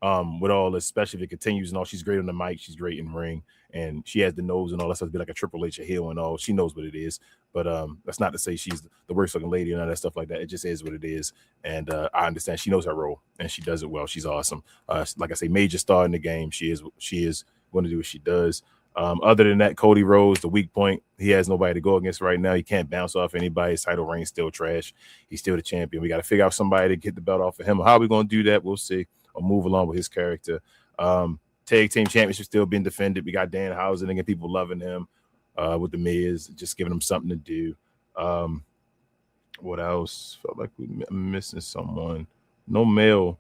With all this, especially if it continues and all. She's great on the mic. She's great in ring, and she has the nose and all that stuff to be like a Triple H, a heel and all. She knows what it is, but that's not to say she's the worst looking lady and all that stuff like that. It just is what it is, and I understand she knows her role and she does it well. She's awesome. Like I say, major star in the game. She is going to do what she does. Other than that, Cody Rhodes, the weak point. He has nobody to go against right now. He can't bounce off anybody. His title reign's still trash. He's still the champion. We got to figure out somebody to get the belt off of him. How are we going to do that? We'll see. Or move along with his character. Tag team championship still being defended. We got Dan Housen and people loving him with the Miz, just giving him something to do. What else? Felt like I'm missing someone. No male.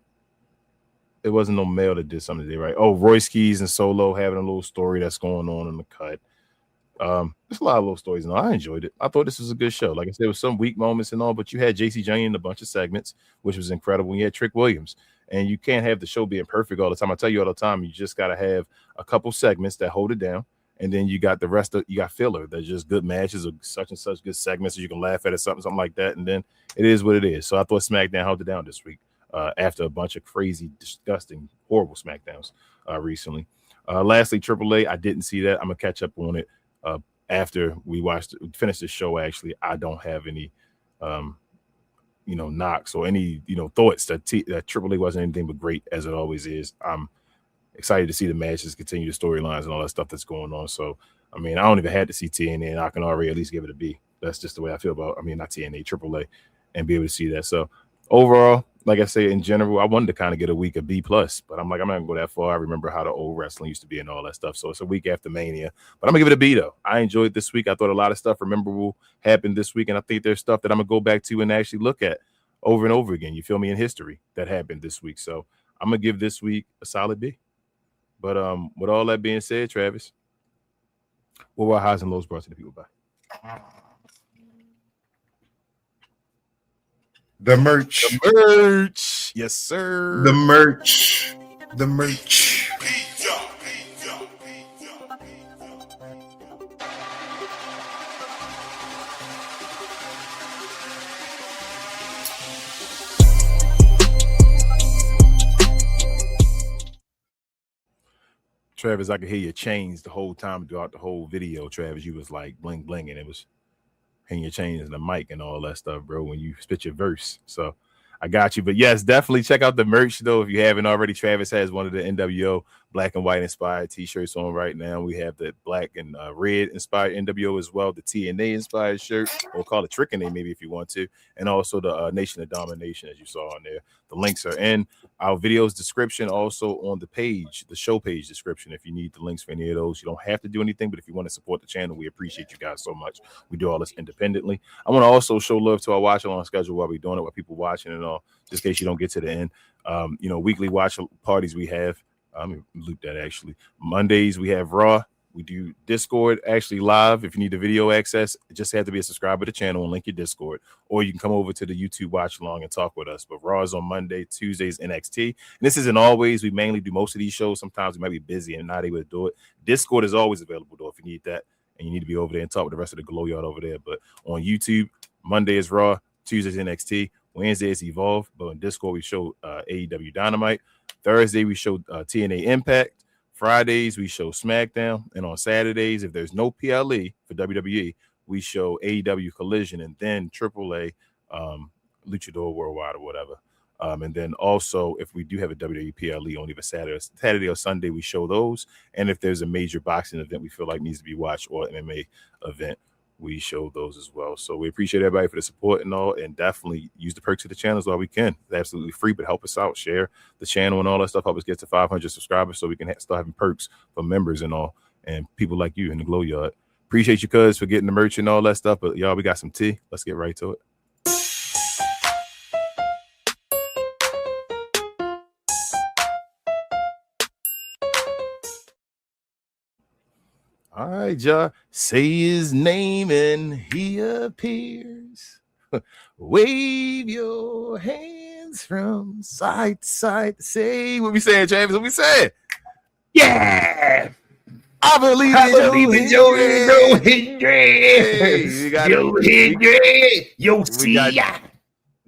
It wasn't no male that did something today, right? Oh, Royce Keys and Solo having a little story that's going on in the cut. There's a lot of little stories and all. I enjoyed it. I thought this was a good show. Like I said, there was some weak moments and all, but you had Jacy Jayne in a bunch of segments, which was incredible. You had Trick Williams, and you can't have the show being perfect all the time. I tell you all the time, you just got to have a couple segments that hold it down, and then you got the rest of you got filler. They're just good matches or such and such good segments that you can laugh at or something like that, and then it is what it is. So I thought SmackDown held it down this week after a bunch of crazy, disgusting, horrible SmackDowns recently. Lastly, AAA, I didn't see that. I'm gonna catch up on it after we finish the show. Actually, I don't have any knocks or any thoughts that AAA wasn't anything but great, as it always is. I'm excited to see the matches, continue the storylines and all that stuff that's going on. So I mean, I don't even have to see TNA, and I can already at least give it a B. That's just the way I feel about, not TNA, AAA, and be able to see that. So overall, like I say, in general, I wanted to kind of get a week of B+, but I'm like, I'm not going to go that far. I remember how the old wrestling used to be and all that stuff. So it's a week after Mania, but I'm going to give it a B, though. I enjoyed this week. I thought a lot of stuff memorable happened this week, and I think there's stuff that I'm going to go back to and actually look at over and over again. You feel me? In history that happened this week. So I'm going to give this week a solid B. But with all that being said, Travis, what were highs and lows brought to the people by? The merch. The merch. Yes, sir. The merch. The merch. Travis, I could hear your chains the whole time throughout the whole video. Travis, you was like bling bling, and it was hitting your chains and the mic and all that stuff, bro, when you spit your verse. So I got you. But yes, definitely check out the merch, though, if you haven't already. Travis has one of the NWO black and white inspired t-shirts on right now. We have the black and red inspired NWO as well, the TNA inspired shirt, or call it Trickin' maybe if you want to, and also the Nation of Domination, as you saw on there. The links are in our video's description, also on the page, the show page description. If you need the links for any of those, you don't have to do anything, but if you want to support the channel, we appreciate you guys so much. We do all this independently. I want to also show love to our watch along schedule while we're doing it, while people watching and all, just in case you don't get to the end. Weekly watch parties we have. Let me loop that actually. Mondays we have Raw. We do Discord actually live. If you need the video access, it just have to be a subscriber to the channel and link your Discord, or you can come over to the YouTube watch along and talk with us. But Raw is on Monday, Tuesdays NXT. And this isn't always. We mainly do most of these shows. Sometimes we might be busy and not able to do it. Discord is always available though if you need that, and you need to be over there and talk with the rest of the Glow Yard over there. But on YouTube, Monday is Raw, Tuesdays NXT, Wednesday is Evolve. But on Discord we show AEW Dynamite. Thursday we show TNA Impact. Fridays we show SmackDown, and on Saturdays, if there's no PLE for WWE, we show AEW Collision, and then AAA, Luchador Worldwide or whatever. And then also, if we do have a WWE PLE on either Saturday or Sunday, we show those. And if there's a major boxing event we feel like needs to be watched, or MMA event, we show those as well. So we appreciate everybody for the support and all, and definitely use the perks of the channels while we can. It's absolutely free, but help us out. Share the channel and all that stuff. Help us get to 500 subscribers so we can start having perks for members and all, and people like you in the Glow Yard. Appreciate you, cuz, for getting the merch and all that stuff. But y'all, we got some tea. Let's get right to it. All right, y'all. Say his name and he appears. Wave your hands from side to side. Say what we saying, Travis. What we saying? Yeah. I believe in Joe Hendry.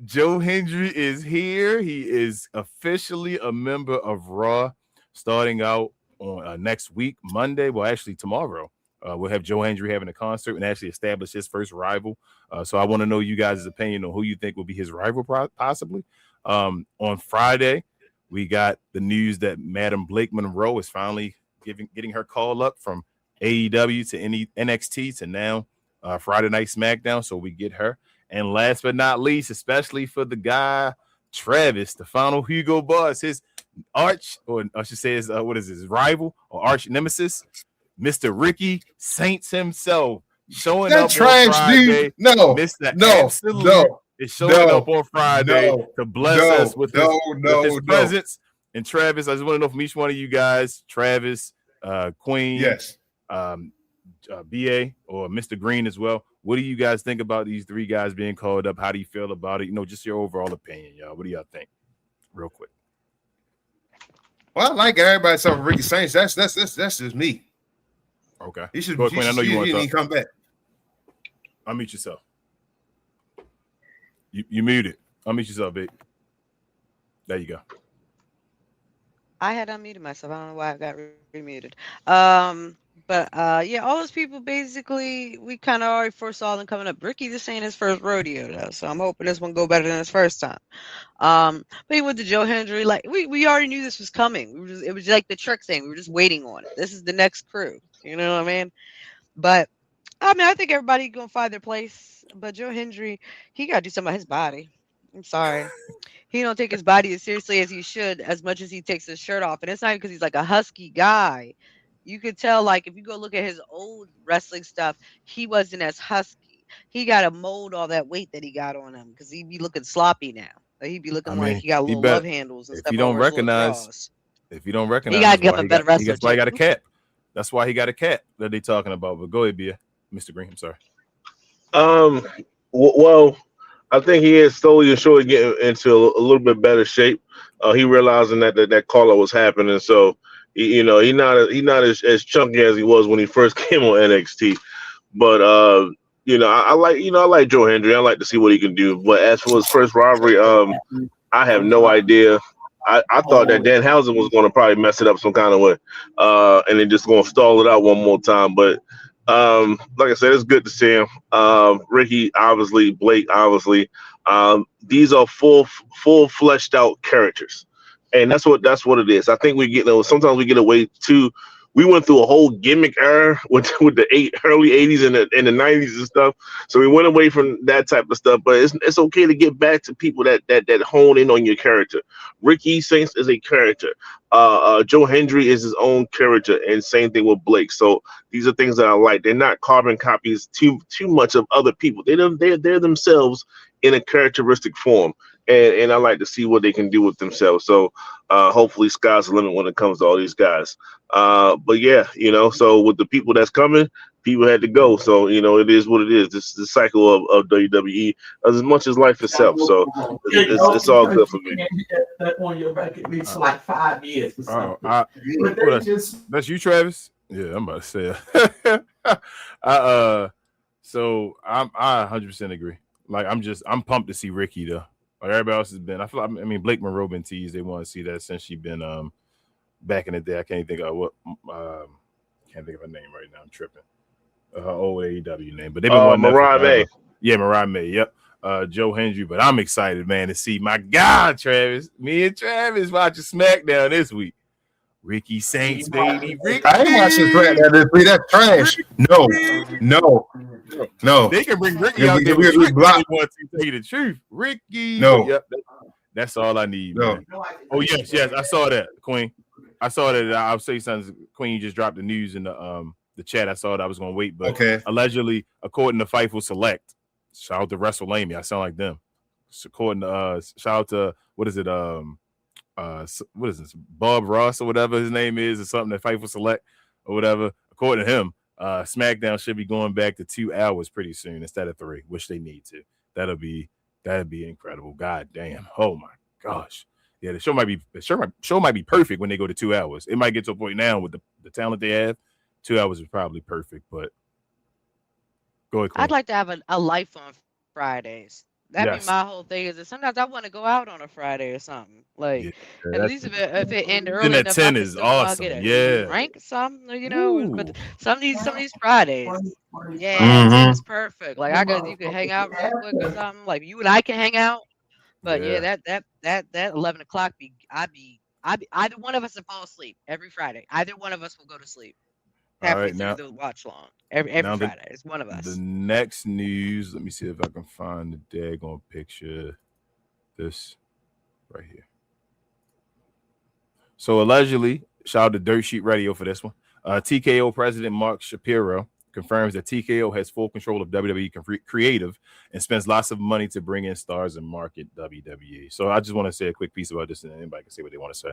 Joe Hendry is here. He is officially a member of Raw, starting out on next week, Monday. Well, actually tomorrow, we'll have Joe Hendry having a concert and actually establish his first rival. So I want to know you guys' opinion on who you think will be his rival, possibly. On Friday, we got the news that Madam Blake Monroe is finally getting her call up from AEW to NXT to now Friday Night SmackDown. So we get her. And last but not least, especially for the guy Travis, the final Hugo Boss, his arch, or I should say, his rival or arch nemesis, Mr. Ricky Saints himself, showing up on Friday. Dude. No, Mr. no, Absolute no, is showing up on Friday to bless us with his presence. And Travis, I just want to know from each one of you guys, Travis, Queen, yes, BA, or Mr. Green as well. What do you guys think about these three guys being called up? How do you feel about it? Just your overall opinion, y'all. What do y'all think? Real quick. Well, I like everybody talking Ricky Saints. That's just me. Okay. He should. Go ahead, Queen. I know you want to come back. Unmute yourself. You muted. Unmute yourself, babe. There you go. I had unmuted myself. I don't know why I got remuted. But yeah, all those people basically we kind of already foresaw them coming up. Ricky, this ain't his first rodeo though, so I'm hoping this one go better than his first time. But he went to Joe Hendry, like we already knew this was coming. It was like the trick thing. We were just waiting on it. This is the next crew. You know what I mean? But I mean, I think everybody gonna find their place. But Joe Hendry, he gotta do something about his body. I'm sorry. He don't take his body as seriously as he should, as much as he takes his shirt off. And it's not because he's like a husky guy. You could tell, like, if you go look at his old wrestling stuff, he wasn't as husky. He got to mold all that weight that he got on him because he'd be looking sloppy now. Like, he'd be looking like he got little love handles and stuff. If you don't recognize, he got to give him a better wrestler. That's why he got a cap. That's why he got a cap that they talking about. But go ahead, Bia. Mr. Green, I'm sorry. Well, I think he is slowly and surely getting into a little bit better shape. He realizing that call-up was happening, so he's not as chunky as he was when he first came on NXT. But I like Joe Hendry. I like to see what he can do. But as for his first rivalry, I have no idea. I thought that Danhausen was going to probably mess it up some kind of way, and then just going to stall it out one more time. But like I said, it's good to see him. Ricky, obviously, Blake, obviously. These are full fleshed out characters, and that's what it is. I think sometimes we get away too. We went through a whole gimmick era with the early 80s and the 90s and stuff. So we went away from that type of stuff. But it's okay to get back to people that hone in on your character. Ricky Saints is a character. Joe Hendry is his own character, and same thing with Blake. So these are things that I like. They're not carbon copies too much of other people. They're themselves in a characteristic form. And I like to see what they can do with themselves. So hopefully sky's the limit when it comes to all these guys. But yeah, so with the people that's coming, people had to go. So, it is what it is. This is the cycle of WWE as much as life itself. So it's all good for me. That on your back at least like 5 years. That's you, Travis? Yeah, I'm about to say so I 100% agree. Like I'm pumped to see Ricky though. Like everybody else has been. Blake Monroe been teased. They want to see that since she been back in the day. I can't think of can't think of her name right now. I'm tripping. Her old AEW name, but they've been wanting Mariah May. Yeah, Mariah May. Yep. Joe Hendry, but I'm excited, man, to see my guy Travis. Me and Travis watching SmackDown this week. Ricky Saints, baby. Ricky. I ain't watching SmackDown this week. That's trash. No. They can bring Ricky out there. They want to tell you the truth. Ricky. No. Yep. That's all I need. No. Man. Oh yes. I saw that, Queen. I saw that. I'll say something. Queen, you just dropped the news in the chat. I saw it. I was going to wait, but allegedly, according to Fightful Select, shout out to WrestleMania. I sound like them. According to shout out to what is it? What is this? Bob Ross or whatever his name is, or something that Fightful Select or whatever. According to him, SmackDown should be going back to 2 hours pretty soon instead of 3, which they need to. That'd be incredible. God damn. Oh my gosh. Yeah, the show might be perfect when they go to 2 hours. It might get to a point now with the talent they have. 2 hours is probably perfect, but go ahead, Queen. I'd like to have a life on Fridays. That'd be my whole thing. Is that sometimes I want to go out on a Friday or something. Like at least if it end early. Then at 10 is awesome. Rank some, but some of these Fridays. Yeah, it's perfect. Like you can hang out real quick or something. Like you and I can hang out. But that 11 o'clock either one of us will fall asleep every Friday. Either one of us will go to sleep. Halfway through the watch long. Every Friday. It's one of us. The next news, let me see if I can find the daggone picture. This right here. So allegedly, shout out to Dirt Sheet Radio for this one. TKO president Mark Shapiro confirms that TKO has full control of WWE creative and spends lots of money to bring in stars and market WWE. So I just want to say a quick piece about this, and anybody can say what they want to say.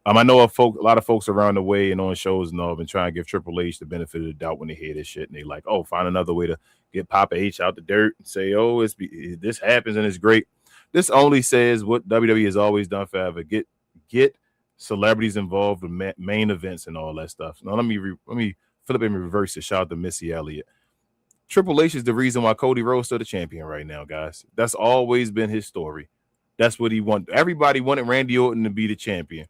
I know a lot of folks around the way and on shows and all have been trying to give Triple H the benefit of the doubt when they hear this shit, and they like, find another way to get Papa H out the dirt and say, this happens and it's great. This only says what WWE has always done forever: get celebrities involved with main events and all that stuff. Now let me flip it and reverse it. Shout out to Missy Elliott. Triple H is the reason why Cody Rhodes still the champion right now, guys. That's always been his story. That's what he wanted. Everybody wanted Randy Orton to be the champion.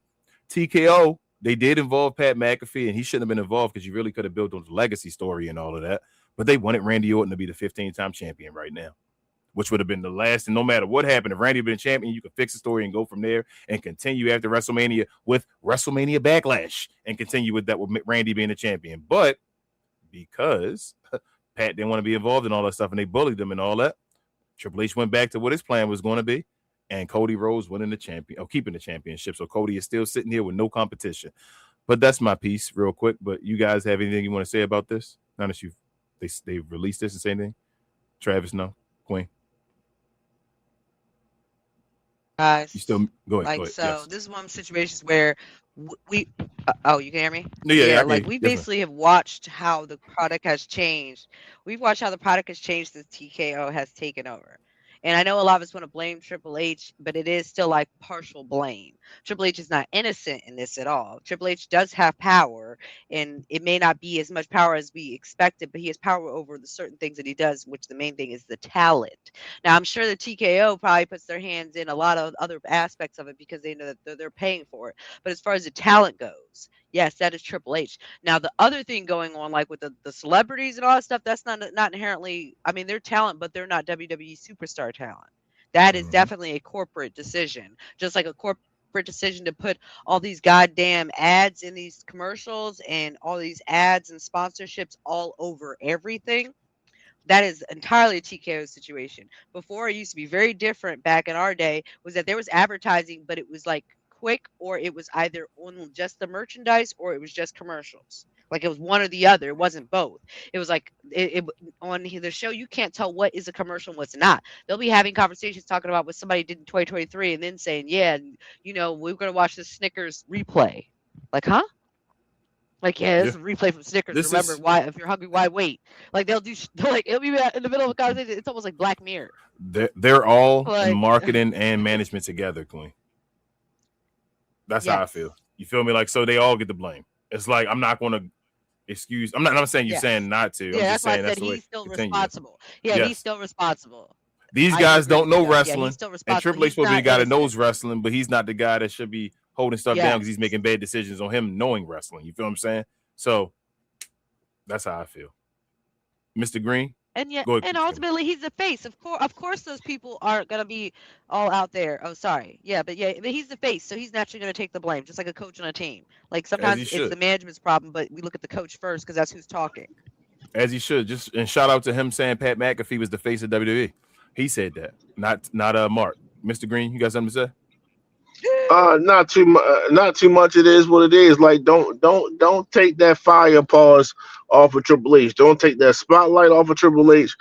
TKO, they did involve Pat McAfee, and he shouldn't have been involved because you really could have built on the legacy story and all of that. But they wanted Randy Orton to be the 15-time champion right now, which would have been the last. And no matter what happened, if Randy had been champion, you could fix the story and go from there and continue after WrestleMania with WrestleMania Backlash and continue with that with Randy being the champion. But because Pat didn't want to be involved in all that stuff and they bullied him and all that, Triple H went back to what his plan was going to be, and Cody Rhodes winning the champion or keeping the championship. So Cody is still sitting here with no competition. But that's my piece real quick. But you guys have anything you want to say about this? Now that they've released this and say anything? Travis, no? Queen? Guys, You still go ahead. like Go ahead. so Yes. this is one of the situations where we oh, you can hear me? No, yeah, I like can. we Definitely. basically have watched how the product has changed. We've watched how the product has changed since TKO has taken over. And I know a lot of us want to blame Triple H, but it is still like partial blame. Triple H is not innocent in this at all. Triple H does have power, and it may not be as much power as we expected, but he has power over the certain things that he does, which the main thing is the talent. Now, I'm sure the TKO probably puts their hands in a lot of other aspects of it because they know that they're paying for it. But as far as the talent goes, yes, that is Triple H. Now, the other thing going on, like with the celebrities and all that stuff, that's not inherently, I mean, they're talent, but they're not WWE superstar talent. That is definitely a corporate decision, just like a corporate decision to put all these goddamn ads in these commercials and all these ads and sponsorships all over everything. That is entirely a TKO situation. Before, it used to be very different back in our day, was that there was advertising, but it was like quick, or it was either on just the merchandise or it was just commercials. Like it was one or the other. It wasn't both. It was like on the show, you can't tell what is a commercial and what's not. They'll be having conversations talking about what somebody did in 2023 and then saying, yeah, you know, we're going to watch the Snickers replay. Like, huh? Like, yeah, this is a replay from Snickers. This Remember, is- why if you're hungry, why wait? Like they'll do like it'll be in the middle of a conversation. It's almost like Black Mirror. They're all Like- in marketing and management together, Queen. That's how I Yes. feel. You feel me? Like, so they all get the blame. It's like I'm not going to excuse. I'm not saying you're Yes. saying not to. I'm Yeah, just that's why saying I that's said the way. he's still Continue. responsible. Yeah, Yes. he's still responsible. These I guys agree don't with know that. Yeah, wrestling, he's still and responsible. Triple H He's supposed to be the not guy that innocent. knows wrestling, but he's not the guy that should be holding stuff down Yes. because he's making bad decisions on him knowing wrestling. You feel what I'm saying? So that's how I feel. Mr. Green, And yet, Go ahead, and Kim. ultimately, he's the face. Of course, those people aren't gonna be all out there. Oh, sorry. Yeah, but he's the face, so he's naturally gonna take the blame, just like a coach on a team. Like sometimes it's should. the management's problem, but we look at the coach first because that's who's talking. as he should. Just and shout out to him saying Pat McAfee was the face of WWE. He said that, not Mark. Mr. Green, you got something to say? Not too much. Not too much. It is what it is. Like, don't take that fire pause off of Triple H. Don't take that spotlight off of Triple H.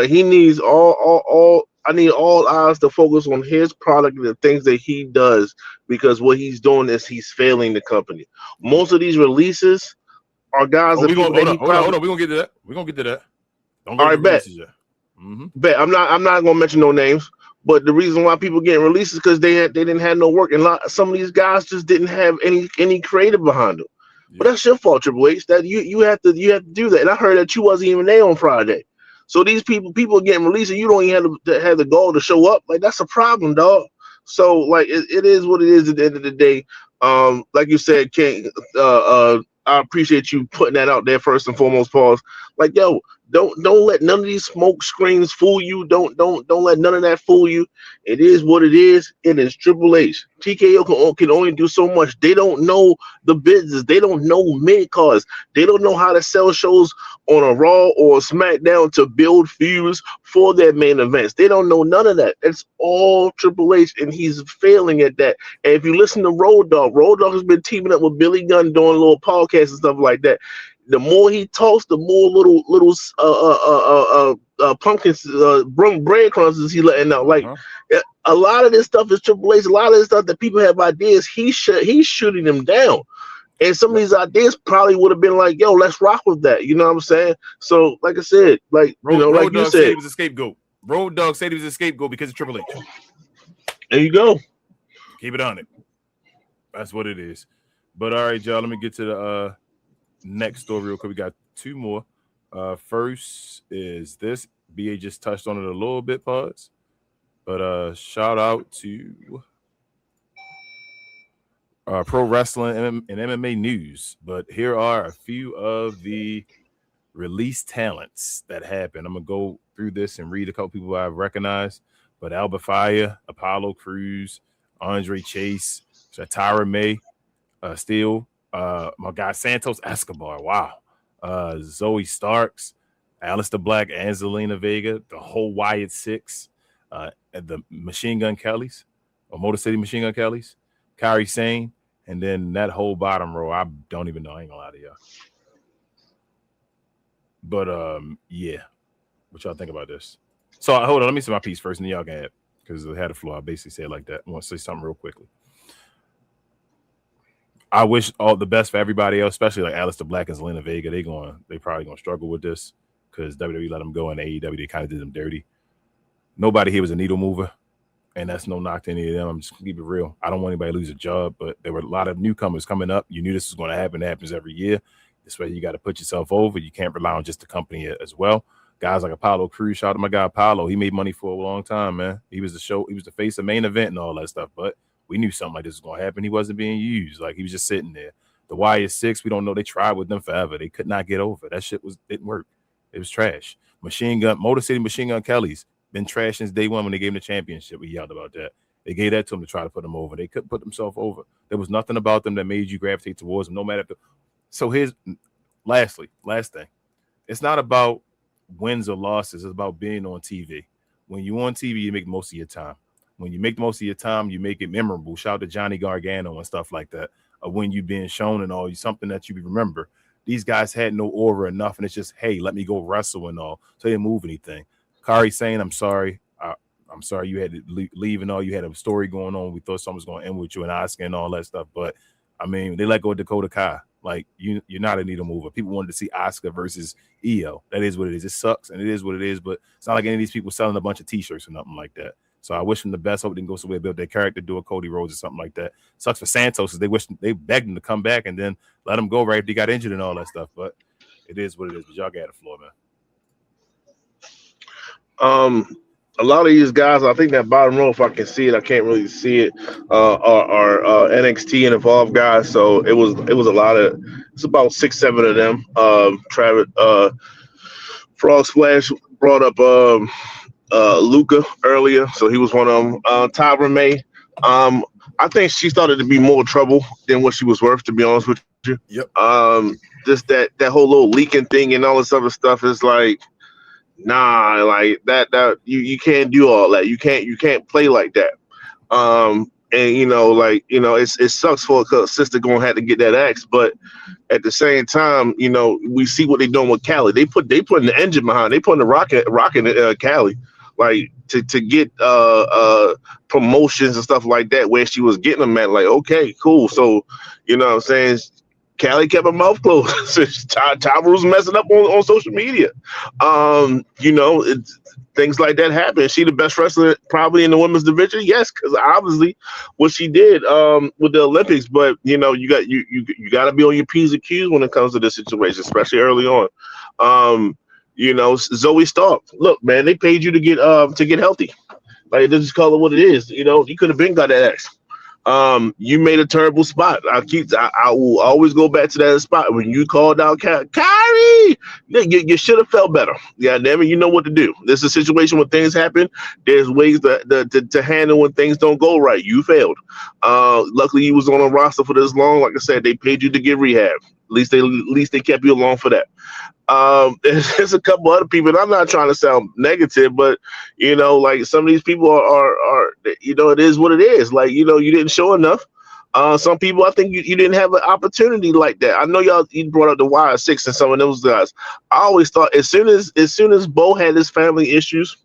He needs all. I need all eyes to focus on his product and the things that he does, because what he's doing is he's failing the company. Most of these releases are guys. Oh, that hold people on. that he probably. We're gonna get to that. We're gonna get to that. Don't All right, bet. yet. Mm-hmm. Bet I'm not gonna mention no names, but the reason why people getting released is because they didn't have no work, and some of these guys just didn't have any creative behind them. Yeah. But that's your fault, Triple H. That you have to do that. And I heard that you wasn't even there on Friday. So these people are getting released, and you don't even have the goal to show up. Like, that's a problem, dog. So like it is what it is at the end of the day. Like you said, King. I appreciate you putting that out there first and foremost, Pauls. Like, yo, don't let none of these smoke screens fool you. Don't let none of that fool you. It is what it is. It is Triple H. TKO can only do so much. They don't know the business. They don't know mid-cards. They don't know how to sell shows on a Raw or a SmackDown to build feuds for their main events. They don't know none of that. It's all Triple H, and he's failing at that. And if you listen to Road Dogg has been teaming up with Billy Gunn doing little podcasts and stuff like that. The more he talks, the more little pumpkins, breadcrumbs he's letting out. Like, a lot of this stuff is Triple H. A lot of this stuff that people have ideas, he's shooting them down. And some of these ideas probably would have been like, yo, let's rock with that. You know what I'm saying? So, like I said, like, Road like you Dogg said, he was a scapegoat. Road Dogg said he was a scapegoat because of Triple H. There you go. Keep it on it. That's what it is. But all right, y'all, let me get to the next story real quick. We got two more. First is this. BA just touched on it a little bit, pause. But shout out to pro wrestling and MMA news. But here are a few of the released talents that happened. I'm going to go through this and read a couple people I recognize. But Albert Fire, Apollo Crews, Andre Chase, Shatara May, Steele, my guy Santos Escobar, wow. Zoe Starks, Aleister Black, Angelina Vega, the whole Wyatt Six, the Machine Gun Kellys, or Motor City Machine Gun Kellys, Kairi Sane, and then that whole bottom row. I don't even know. I ain't gonna lie to y'all. But yeah, what y'all think about this? So hold on, let me say my piece first, and then y'all can add, because I had a floor. I basically said it like that. I want to say something real quickly. I wish all the best for everybody else, especially like Aleister Black and Zelina Vega. They probably gonna struggle with this because WWE let them go, and AEW they kind of did them dirty. Nobody here was a needle mover, and that's no knock to any of them. I'm just gonna keep it real. I don't want anybody to lose a job, but there were a lot of newcomers coming up. You knew this was going to happen. It happens every year. This way, you got to put yourself over. You can't rely on just the company as well. Guys like Apollo Crews, shout out to my guy Apollo. He made money for a long time, man. He was the face of main event and all that stuff, but we knew something like this was going to happen. He wasn't being used. Like, he was just sitting there. The Wyatt Six, we don't know. They tried with them forever. They could not get over. That shit didn't work. It was trash. Motor City Machine Gun Kellys, been trash since day one when they gave him the championship. We yelled about that. They gave that to them to try to put them over. They couldn't put themselves over. There was nothing about them that made you gravitate towards them, no matter. So here's, last thing. It's not about wins or losses. It's about being on TV. When you're on TV, you make most of your time. When you make most of your time, you make it memorable. Shout out to Johnny Gargano and stuff like that. When you being shown and all, something that you remember. These guys had no aura enough, and it's just, hey, let me go wrestle and all. So they didn't move anything. Kairi saying, I'm sorry. I'm sorry you had to leave and all. You had a story going on. We thought something was going to end with you and Asuka and all that stuff. But, I mean, they let go of Dakota Kai. Like, you're not a needle mover. People wanted to see Asuka versus Io. That is what it is. It sucks, and it is what it is. But it's not like any of these people selling a bunch of T-shirts or nothing like that. So I wish them the best. Hope they can go somewhere, build their character, do a Cody Rhodes or something like that. Sucks for Santos because they begged him to come back and then let him go right if he got injured and all that stuff. But it is what it is. But y'all got the floor, man. A lot of these guys, I think that bottom row, if I can see it, I can't really see it, are NXT and Evolve guys. So it was a lot of, it's about 6-7 of them. Travis, Frog Splash brought up Luca earlier, so he was one of them. Tyra May, I think she started to be more trouble than what she was worth, to be honest with you. Yep. Just that whole little leaking thing and all this other stuff is like, nah, like that you can't do all that. You can't play like that. And it sucks for a sister gonna have to get that axe, but at the same time, we see what they're doing with Cali. They putting the engine behind. They putting the rocking Cali, like to get promotions and stuff like that where she was getting them at. Like, okay, cool. So you know what I'm saying. Callie kept her mouth closed. Tyra was messing up on social media. Things like that happen. Is she the best wrestler probably in the women's division? Yes, because obviously what she did with the Olympics. But you got to be on your P's and Q's when it comes to this situation, especially early on. Zoe Stark. Look, man, they paid you to get healthy. Like, just call it what it is. You could have been got that X. You made a terrible spot. I will always go back to that spot when you called out Kyrie. You should have felt better. Yeah, damn it, you know what to do. This is a situation when things happen. There's ways to handle when things don't go right. You failed. Luckily, you was on a roster for this long. Like I said, they paid you to get rehab. At least they kept you along for that. There's a couple other people, and I'm not trying to sound negative, but like some of these people are it is what it is. Like, you didn't show enough. Some people, I think you didn't have an opportunity like that. I know you brought up the Wire Six and some of those guys. I always thought as soon as Bo had his family issues,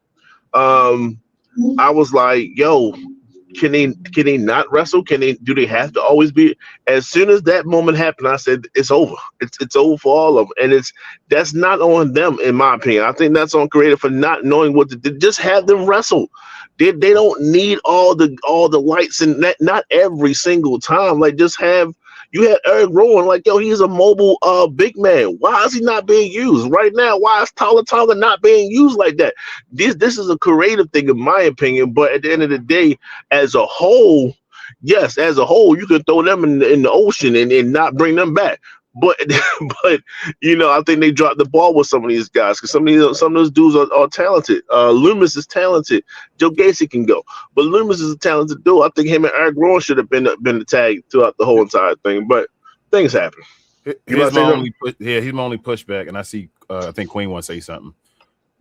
I was like, yo, can they not wrestle? Do they have to always be? As soon as that moment happened, I said it's over. It's over for all of them, and that's not on them, in my opinion. I think that's on creative for not knowing what to do. Just have them wrestle. They don't need all the lights and not every single time. Like just have. You had Eric Rowan, like, yo, he's a mobile big man. Why is he not being used right now? Why is Tala Tonga not being used like that? This is a creative thing, in my opinion. But at the end of the day, as a whole, yes, as a whole, you can throw them in the ocean and not bring them back. But you know, I think they dropped the ball with some of these guys because some of those dudes are talented. Loomis is talented. Joe Gacy can go, but Loomis is a talented dude. I think him and Eric Rowan should have been the tag throughout the whole entire thing. But things happen. Here's my only pushback, and I see. I think Queen wants to say something.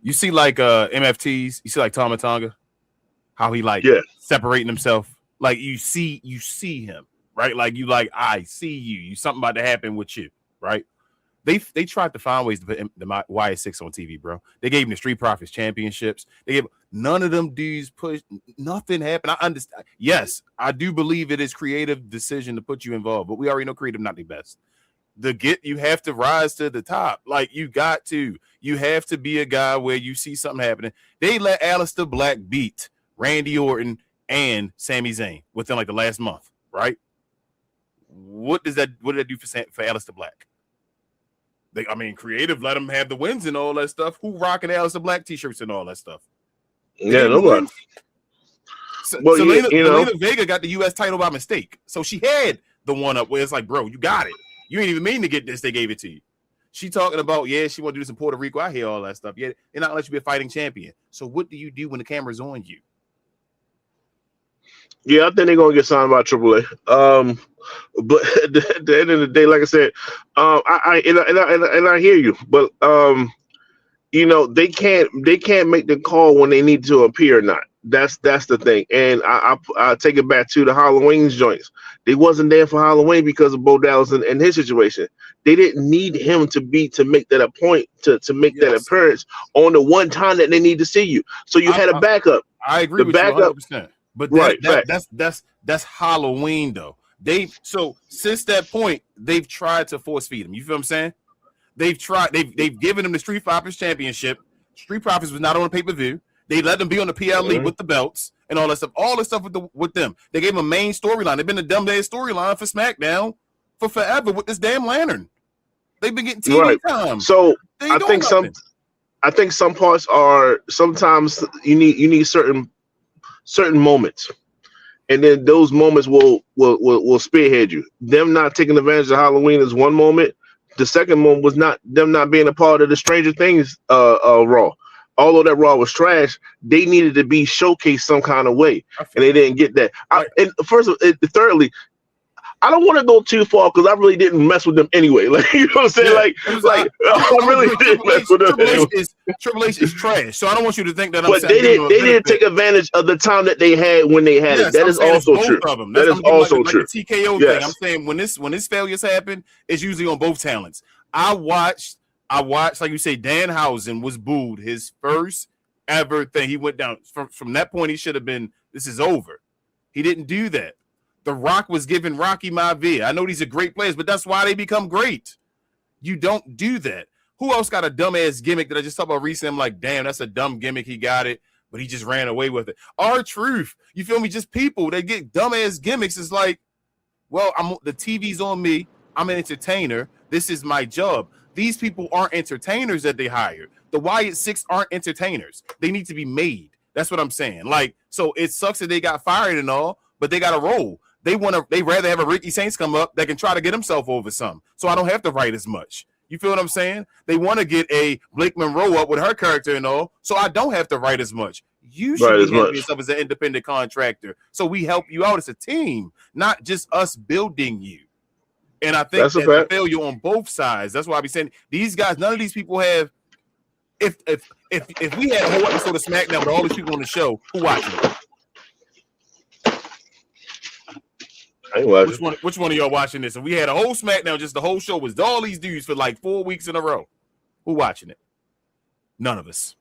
You see, like MFTs. You see, like Tama Tonga, how he separating himself. Like you see him. Right, like you, like I see you. Something about to happen with you, right? They tried to find ways to put the YS6 on TV, bro. They gave him the Street Profits championships. They gave none of them dudes pushed. Nothing happened. I understand. Yes, I do believe it is creative decision to put you involved, but we already know creative not the best. You have to rise to the top. Like you got to. You have to be a guy where you see something happening. They let Aleister Black beat Randy Orton and Sami Zayn within like the last month, right? What did that do for Aleister Black? Creative let him have the wins and all that stuff. Who rocking Aleister Black t-shirts and all that stuff? Yeah, nobody. Zelina Vega got the U.S. title by mistake, so she had the one up where it's like, bro, you got it. You ain't even mean to get this. They gave it to you. She talking about, she want to do this in Puerto Rico. I hear all that stuff. Yeah, they're not gonna let you be a fighting champion. So what do you do when the camera's on you? Yeah, I think they're gonna get signed by AAA. But at the end of the day, like I said, I hear you, but you know, they can't make the call when they need to appear or not. That's the thing. And I take it back to the Halloween joints. They wasn't there for Halloween because of Bo Dallas and his situation. They didn't need him to make that a point to make that appearance on the one time that they need to see you. So you had a backup. I agree with you 100%. But that's Halloween though. Since that point, they've tried to force feed him. You feel what I'm saying? They've given him the Street Profits championship. Street Profits was not on a pay-per-view. They let them be on the PLE with the belts and all that stuff. All the stuff with them. They gave him a main storyline. They've been a dumb day storyline for SmackDown for forever with this damn lantern. They've been getting TV time. So I think some parts are sometimes you need certain moments. And then those moments will spearhead you. Them not taking advantage of Halloween is one moment. The second moment was not them not being a part of the Stranger Things Raw. Although that Raw was trash, they needed to be showcased some kind of way, and they didn't get that. Thirdly, I don't want to go too far because I really didn't mess with them anyway. Like, you know what I'm saying? I really didn't mess with them. Triple H is trash, so I don't want you to think that. But they didn't take advantage of the time that they had when they had it. That is also true. That is also true. Like the TKO thing. I'm saying when this failures happen, it's usually on both talents. I watched, like you say, Danhausen was booed his first ever thing. He went down from that point. He should have been. This is over. He didn't do that. The Rock was giving Rocky Maivia. I know these are great players, but that's why they become great. You don't do that. Who else got a dumbass gimmick that I just talked about recently? I'm like, damn, that's a dumb gimmick. He got it, but he just ran away with it. R-Truth, you feel me? Just people that get dumbass gimmicks. It's like, well, the TV's on me. I'm an entertainer. This is my job. These people aren't entertainers that they hired. The Wyatt Six aren't entertainers. They need to be made. That's what I'm saying. Like, so it sucks that they got fired and all, but they got to roll. They rather have a Ricky Saints come up that can try to get himself over some. So I don't have to write as much. You feel what I'm saying? They want to get a Blake Monroe up with her character and all, so I don't have to write as much. You should be handling yourself as an independent contractor. So we help you out as a team, not just us building you. And I think that's a failure on both sides. That's why I be saying these guys, none of these people have. If we had a whole episode of SmackDown with all the people on the show, who watching it? Which one of y'all watching this? And we had a whole SmackDown, just the whole show was all these dudes for like 4 weeks in a row. Who watching it? None of us.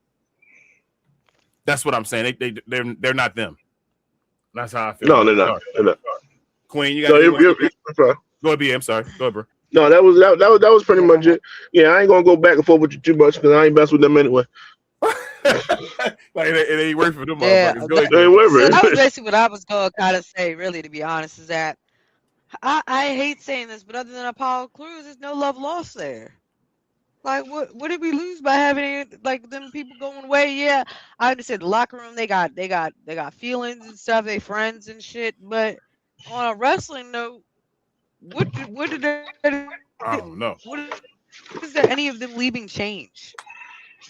That's what I'm saying. They're not them. That's how I feel. No, they're not. Queen, you got to go ahead, B. I'm sorry. Go ahead, bro. No, that was pretty much it. Yeah, I ain't gonna go back and forth with you too much because I ain't mess with them anyway. Like it ain't work for them Yeah, motherfuckers. Go ahead. Hey, wait a so that was minute. basically what I was going to kind of say, really, to be honest, is that I hate saying this, but other than Apollo Crews, there's no love lost there. Like, what did we lose by having like them people going away? Yeah, I understand the locker room. They got feelings and stuff. They friends and shit. But on a wrestling note, what did I don't know. what is there any of them leaving change?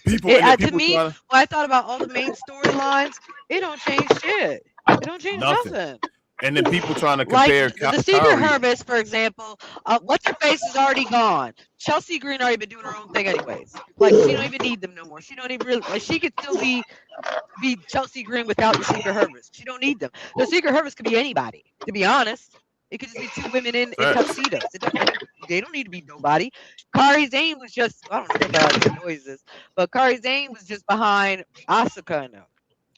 People and then To people me, trying when I thought about all the main storylines, it don't change shit. It don't change Nothing. nothing. and then people trying to Like compare the Secret Kyrie. Herbis, for example, what's her face is already gone. Chelsea Green already been doing her own thing anyways. Like she don't even need them no more. She don't even really like she could still be Chelsea Green without the Secret Herbis. She don't need them. The Secret Herbis could be anybody, to be honest. It could just be two women in tuxedos. They don't need to be nobody. Kari Zane was just, I don't know what the noise is, but Kari Zane was just behind Asuka now.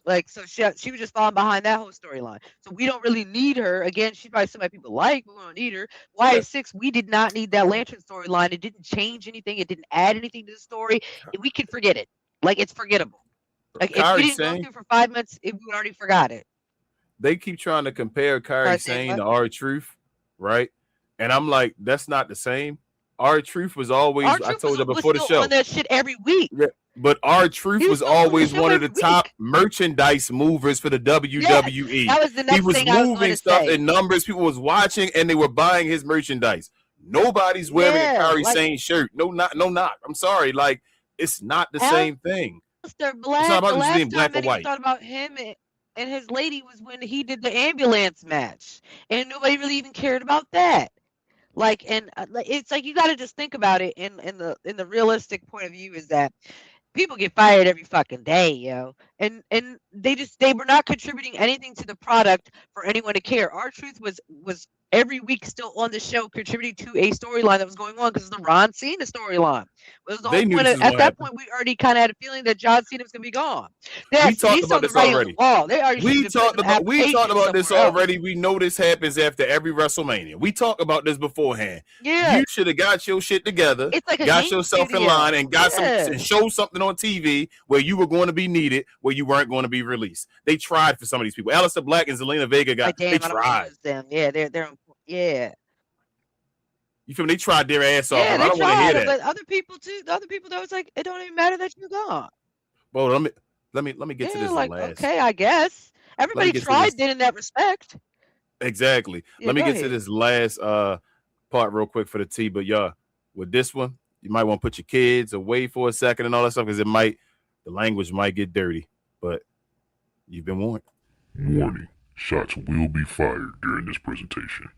Like, so she was just falling behind that whole storyline. So we don't really need her. Again, she's probably somebody people like, but we don't need her. Y6, we did not need that Lantern storyline. It didn't change anything. It didn't add anything to the story. We can forget it. Like, it's forgettable. Like, if we didn't go through for 5 months, we already forgot it. They keep trying to compare Kairi Sane to R-Truth, right? And I'm like, that's not the same. R-Truth was always, I told you before the show, on that shit every week. Yeah, but R-Truth was always one of the top merchandise movers for the WWE. Yes, that was the next he was thing I was moving stuff in numbers. People was watching and they were buying his merchandise. Nobody's wearing a Kairi Sane shirt. No knock. I'm sorry. Like, it's not the same thing. Mr. Black, it's not about the last being black time or white. thought about him and his lady was when he did the ambulance match, and nobody really even cared about that. Like, and it's like you got to just think about it in the realistic point of view is that people get fired every fucking day, yo, and they were not contributing anything to the product for anyone to care. R-Truth was every week still on the show contributing to a storyline that was going on because the Ron Cena storyline. Was the whole point at that point we already kind of had a feeling that John Cena was gonna be gone. We talked about this already. We talked about this already. We know this happens after every WrestleMania. We talked about this beforehand. Yeah, you should have got your shit together. It's like got yourself in line and got some and show something on TV where you were going to be needed, where you weren't going to be released. They tried for some of these people. Aleister Black and Zelina Vega got. They tried. Them. Yeah, they're. Yeah. You feel me? They tried their ass off. Yeah, I don't want to hear that. But other people too. The other people that was like, it don't even matter that you're gone. Well, let me get to this like, last. Okay, I guess everybody tried it in that respect. Exactly. Yeah, let me get to this last part real quick for the tea. But y'all, with this one, you might want to put your kids away for a second and all that stuff because the language might get dirty. But you've been warned. Warning: shots will be fired during this presentation.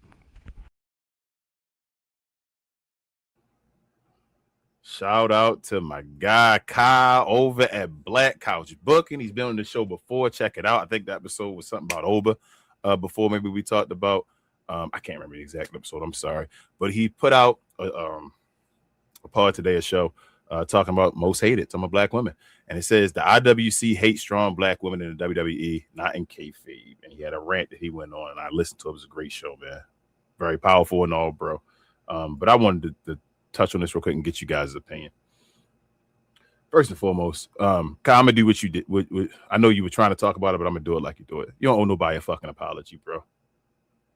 Shout out to my guy Kyle over at Black Couch Booking. He's been on the show before. Check it out. I think the episode was something about Oba before. Maybe we talked about. I can't remember the exact episode. I'm sorry, but he put out a part today, a show talking about most hated. Some of black women, and it says the IWC hates strong black women in the WWE, not in kayfabe. And he had a rant that he went on, and I listened to it. It was a great show, man. Very powerful and all, bro. But I wanted to touch on this real quick and get you guys' opinion. First and foremost, Kyle, I'm gonna do what you did. I know you were trying to talk about it, but I'm gonna do it like you do it. You don't owe nobody a fucking apology, bro.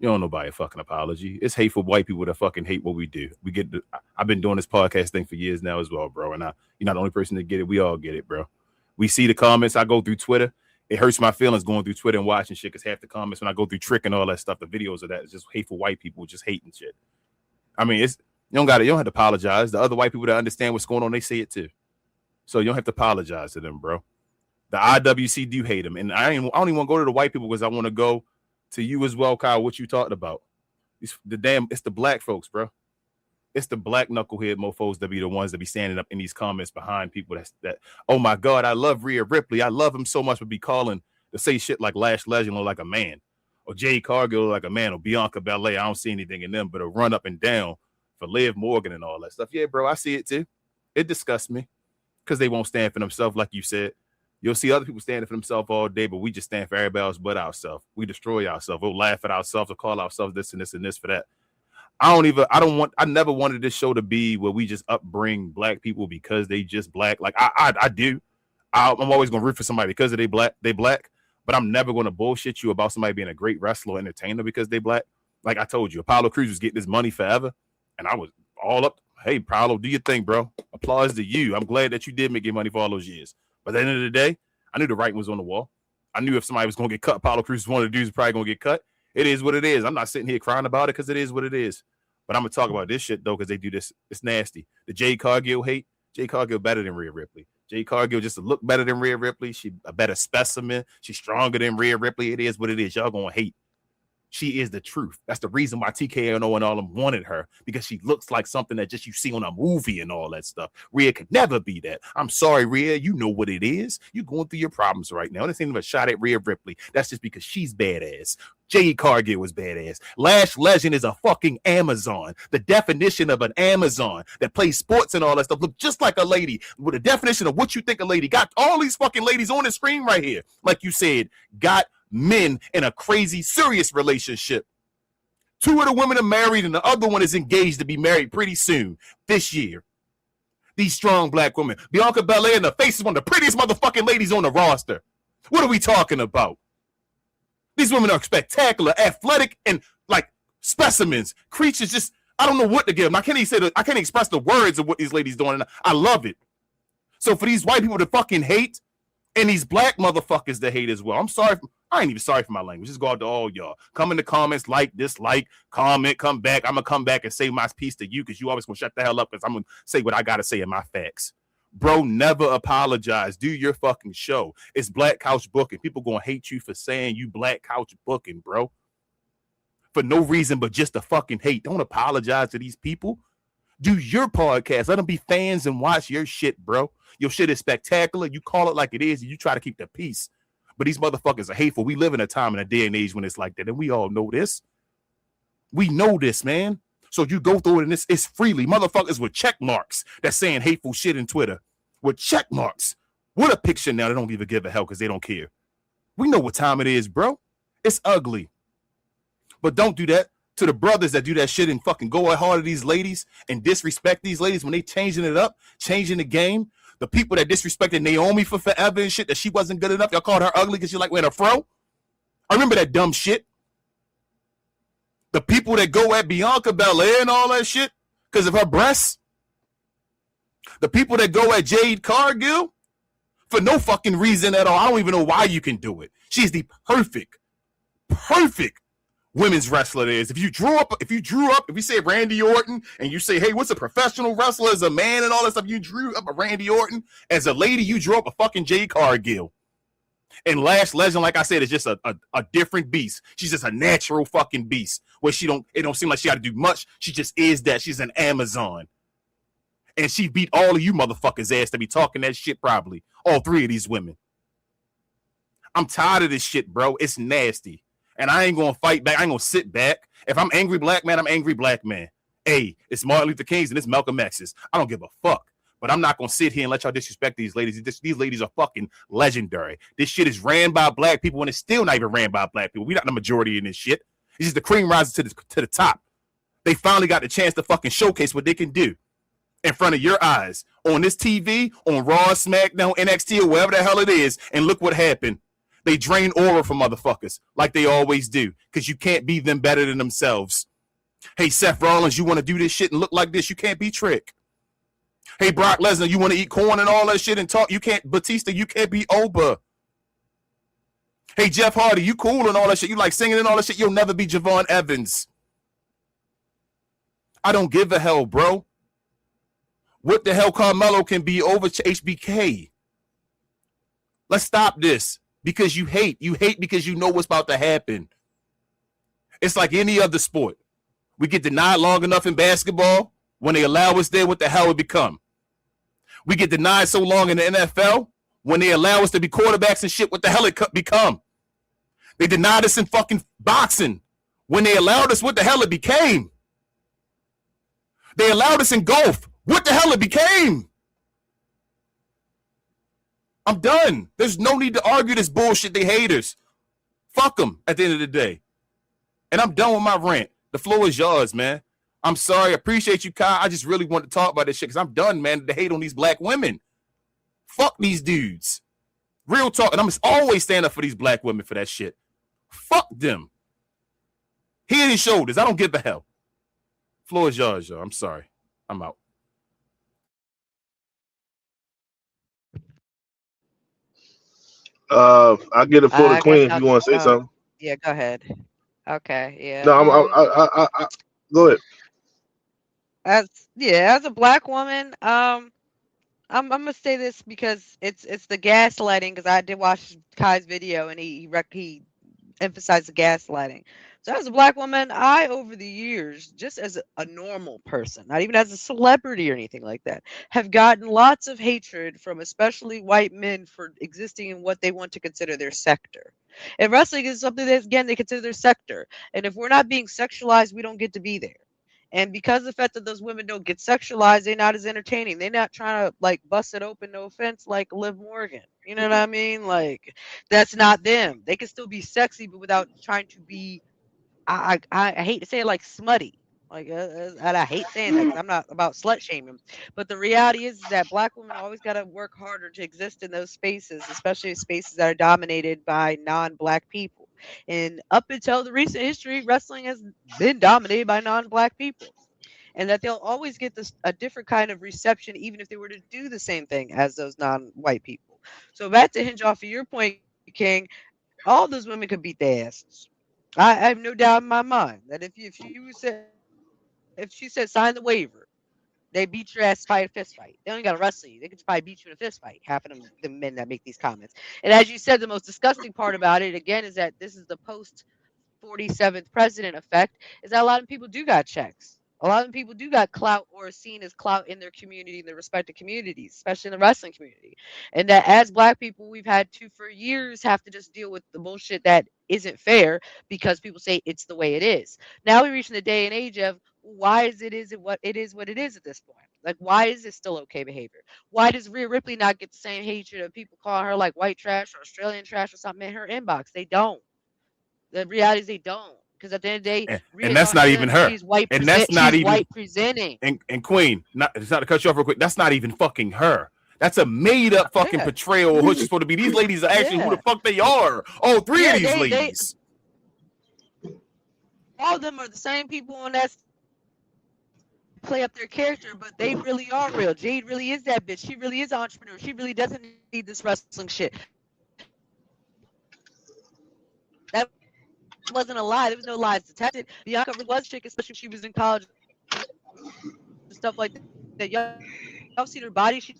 You don't owe nobody a fucking apology. It's hateful white people that fucking hate what we do. I've been doing this podcast thing for years now as well, bro. And you're not the only person to get it. We all get it, bro. We see the comments. I go through Twitter. It hurts my feelings going through Twitter and watching shit because half the comments when I go through Trick and all that stuff, the videos of that is just hateful white people just hating shit. I mean, you don't have to apologize. The other white people that understand what's going on, they say it too. So you don't have to apologize to them, bro. The IWC do hate them. And I don't even want to go to the white people because I want to go to you as well, Kyle, what you talked about. It's the black folks, bro. It's the black knucklehead mofos that be the ones that be standing up in these comments behind people that oh my God, I love Rhea Ripley. I love him so much, but be calling to say shit like Lash Legend look like a man. Or Jade Cargill look like a man. Or Bianca Belair. I don't see anything in them, but a run up and down for Liv Morgan and all that stuff. Yeah, bro, I see it too. It disgusts me because they won't stand for themselves, like you said. You'll see other people standing for themselves all day, but we just stand for everybody else but ourselves. We destroy ourselves. We'll laugh at ourselves or call ourselves this and this and this for that. I never wanted this show to be where we just upbring black people because they just black. Like I do. I'm always gonna root for somebody because of they black, but I'm never gonna bullshit you about somebody being a great wrestler or entertainer because they black. Like I told you, Apollo Crews was getting this money forever, and I was all up. Hey, Apollo, do your thing, bro. Applause to you. I'm glad that you did make your money for all those years. But at the end of the day, I knew the writing was on the wall. I knew if somebody was gonna get cut, Apollo Crews was one of the dudes probably gonna get cut. It is what it is. I'm not sitting here crying about it because it is what it is. But I'm gonna talk about this shit though because they do this. It's nasty. The Jade Cargill hate. Jade Cargill better than Rhea Ripley. Jade Cargill just to look better than Rhea Ripley. She a better specimen. She's stronger than Rhea Ripley. It is what it is. Y'all gonna hate. She is the truth. That's the reason why TKO and all them wanted her, because she looks like something that just you see on a movie and all that stuff. Rhea could never be that. I'm sorry, Rhea. You know what it is. You're going through your problems right now. This ain't even a shot at Rhea Ripley. That's just because she's badass. Jade Cargill was badass. Lash Legend is a fucking Amazon. The definition of an Amazon that plays sports and all that stuff. Look just like a lady. With the definition of what you think a lady got. All these fucking ladies on the screen right here. Like you said, got men in a crazy, serious relationship. 2 of the women are married and the other one is engaged to be married pretty soon this year. These strong black women. Bianca Belair in the face is one of the prettiest motherfucking ladies on the roster. What are we talking about? These women are spectacular, athletic, and like specimens, creatures. Just I don't know what to give them. I can't even say that. I can't express the words of what these ladies doing. And I love it. So for these white people to fucking hate, and these black motherfuckers that hate as well, I'm sorry. I ain't even sorry for my language. Just go out to all y'all. Come in the comments, like, dislike, comment, come back. I'm gonna come back and say my piece to you because you always gonna shut the hell up because I'm gonna say what I gotta say in my facts. Bro, never apologize. Do your fucking show. It's Black Couch Booking. People gonna hate you for saying you Black Couch Booking, bro. For no reason but just to fucking hate. Don't apologize to these people. Do your podcast. Let them be fans and watch your shit, bro. Your shit is spectacular. You call it like it is and you try to keep the peace. But these motherfuckers are hateful. We live in a time and a day and age when it's like that. And we all know this. We know this, man. So you go through it and it's freely. Motherfuckers with check marks that's saying hateful shit in Twitter. With check marks. What a picture now. They don't even give a hell because they don't care. We know what time it is, bro. It's ugly. But don't do that to the brothers that do that shit and fucking go hard at these ladies and disrespect these ladies when they changing it up, changing the game. The people that disrespected Naomi for forever and shit, that she wasn't good enough. Y'all called her ugly because she like wearing a fro. I remember that dumb shit. The people that go at Bianca Belair and all that shit because of her breasts. The people that go at Jade Cargill for no fucking reason at all. I don't even know why you can do it. She's the perfect women's wrestler there is. If you say Randy Orton and you say, hey, what's a professional wrestler as a man and all that stuff, you drew up a Randy Orton. As a lady, you drew up a fucking Jade Cargill. And Lash Legend, like I said, is just a different beast. She's just a natural fucking beast. Where it don't seem like she got to do much. She just is that. She's an Amazon. And she beat all of you motherfuckers' ass to be talking that shit probably. All 3 of these women. I'm tired of this shit, bro. It's nasty. And I ain't going to fight back. I ain't going to sit back. If I'm angry black man, I'm angry black man. Hey, it's Martin Luther King's and it's Malcolm X's. I don't give a fuck. But I'm not going to sit here and let y'all disrespect these ladies. These ladies are fucking legendary. This shit is ran by black people and it's still not even ran by black people. We're not the majority in this shit. It's just the cream rises to the top. They finally got the chance to fucking showcase what they can do in front of your eyes on this TV, on Raw, SmackDown, NXT, or wherever the hell it is. And look what happened. They drain aura from motherfuckers like they always do because you can't be them better than themselves. Hey, Seth Rollins, you want to do this shit and look like this? You can't be Trick. Hey, Brock Lesnar, you want to eat corn and all that shit and talk? You can't, Batista, you can't be Oba. Hey, Jeff Hardy, you cool and all that shit. You like singing and all that shit. You'll never be Javon Evans. I don't give a hell, bro. What the hell Carmelo can be over to HBK? Let's stop this because you hate. You hate because you know what's about to happen. It's like any other sport. We get denied long enough in basketball. When they allow us there, what the hell it become? We get denied so long in the NFL. When they allow us to be quarterbacks and shit, what the hell it become? They denied us in fucking boxing. When they allowed us, what the hell it became? They allowed us in golf. What the hell it became? I'm done. There's no need to argue this bullshit. They haters. Fuck them at the end of the day. And I'm done with my rant. The floor is yours, man. I'm sorry. I appreciate you, Kai. I just really want to talk about this shit because I'm done, man. The hate on these black women. Fuck these dudes. Real talk. And I'm always stand up for these black women for that shit. Fuck them. Head and shoulders. I don't give a hell. Floor is yours, yo. I'm sorry. I'm out. I'll get it for the I guess queen if you want to say something. yeah, go ahead. Okay, yeah. No, go ahead. As a black woman, I'm gonna say this because it's the gaslighting, because I did watch Kai's video and he emphasized the gaslighting. So as a black woman, I over the years, just as a normal person, not even as a celebrity or anything like that, have gotten lots of hatred from especially white men for existing in what they want to consider their sector. And wrestling is something that, again, they consider their sector. And if we're not being sexualized, we don't get to be there. And because of the fact that those women don't get sexualized, they're not as entertaining. They're not trying to like bust it open, no offense, like Liv Morgan. You know what I mean? Like, that's not them. They can still be sexy, but without trying to be, I hate to say it, like smutty. Like, and I hate saying that 'cause I'm not about slut shaming. But the reality is that black women always got to work harder to exist in those spaces, especially spaces that are dominated by non-black people. And up until the recent history, wrestling has been dominated by non-black people. And that they'll always get a different kind of reception, even if they were to do the same thing as those non-white people. So back to hinge off of your point, King, all those women could beat their asses. I have no doubt in my mind that if she said sign the waiver, they beat your ass, fight a fist fight. They only got to wrestle you. They could probably beat you in a fist fight. Half of the men that make these comments. And as you said, the most disgusting part about it, again, is that this is the post 47th president effect, is that a lot of people do got checks. A lot of people do got clout or seen as clout in their community, in their respective communities, especially in the wrestling community. And that as black people, we've had to, for years, have to just deal with the bullshit that isn't fair because people say it's the way it is. Now we reach in the day and age of why is it what it is at this point? Like, why is it still okay behavior? Why does Rhea Ripley not get the same hatred of people calling her like white trash or Australian trash or something in her inbox? They don't. The reality is they don't. Because at the end of the day, and that's not even her. She's white. And that's not even white presenting. And Queen, it's not to cut you off real quick. That's not even fucking her. That's a made up fucking portrayal of who she's supposed to be. These ladies are actually who the fuck they are. Oh, three of these ladies. All of them are the same people on that play up their character, but they really are real. Jade really is that bitch. She really is an entrepreneur. She really doesn't need this wrestling shit. That wasn't a lie. There was no lies detected. Bianca was chick, especially if she was in college and stuff like that. Y'all seen her body? She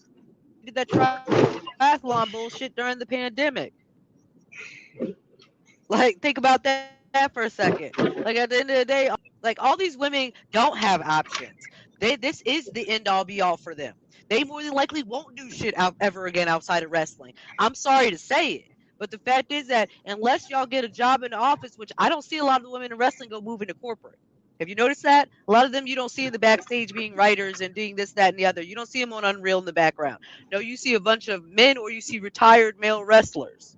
did that triathlon bullshit during the pandemic. Like, think about that for a second. Like, at the end of the day, like, all these women don't have options. This is the end all be all for them. They more than likely won't do shit ever again outside of wrestling. I'm sorry to say it. But the fact is that unless y'all get a job in the office, which I don't see a lot of the women in wrestling go move into corporate. Have you noticed that? A lot of them you don't see in the backstage being writers and doing this, that, and the other. You don't see them on Unreal in the background. No, you see a bunch of men or you see retired male wrestlers.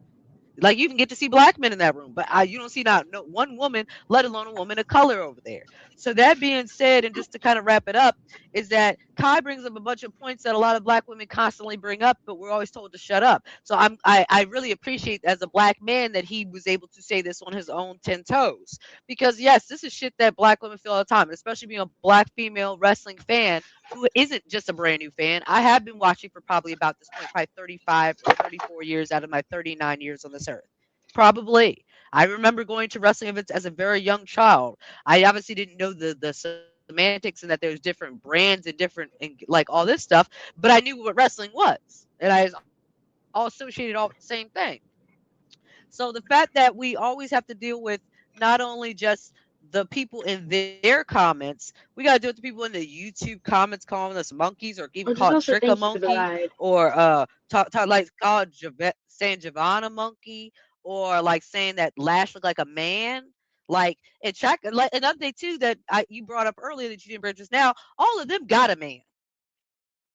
Like, you can get to see black men in that room, but you don't see no one woman, let alone a woman of color over there. So that being said, and just to kind of wrap it up, is that Kai brings up a bunch of points that a lot of black women constantly bring up, but we're always told to shut up. So I really appreciate, as a black man, that he was able to say this on his own 10 toes. Because yes, this is shit that black women feel all the time, especially being a black female wrestling fan who isn't just a brand new fan. I have been watching for probably about this point, probably 35 or 34 years out of my 39 years on this earth. Probably. I remember going to wrestling events as a very young child. I obviously didn't know the semantics and that there's different brands and different, and like all this stuff, but I knew what wrestling was. And I was all associated all with the same thing. So the fact that we always have to deal with not only just the people in their comments, we got to deal with the people in the YouTube comments calling us monkeys, or even call Trick a monkey, or saying Javon a monkey, or like saying that Lash looked like a man. Like, and another thing too that you brought up earlier that you didn't bring just now, all of them got a man.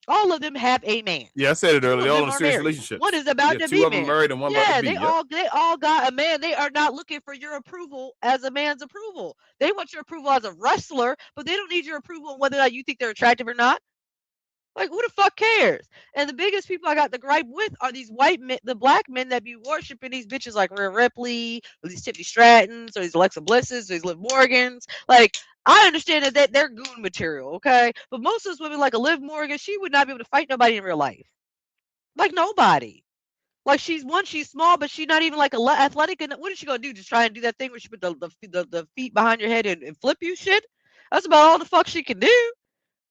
All of them have a man. Yeah, I said it earlier. They all in a serious relationship. One is about to be two of them married and one about to be. They all got a man. They are not looking for your approval as a man's approval. They want your approval as a wrestler, but they don't need your approval on whether or not you think they're attractive or not. Like, who the fuck cares? And the biggest people I got the gripe with are these white men, the black men that be worshiping these bitches like Rhea Ripley, or these Tiffany Strattons, or these Alexa Blisses, or these Liv Morgans. Like, I understand that they're goon material, okay? But most of those women, like a Liv Morgan, she would not be able to fight nobody in real life. Like, nobody. Like, she's small, but she's not even like athletic. And what is she gonna do? Just try and do that thing where she put the feet behind your head and flip you shit? That's about all the fuck she can do.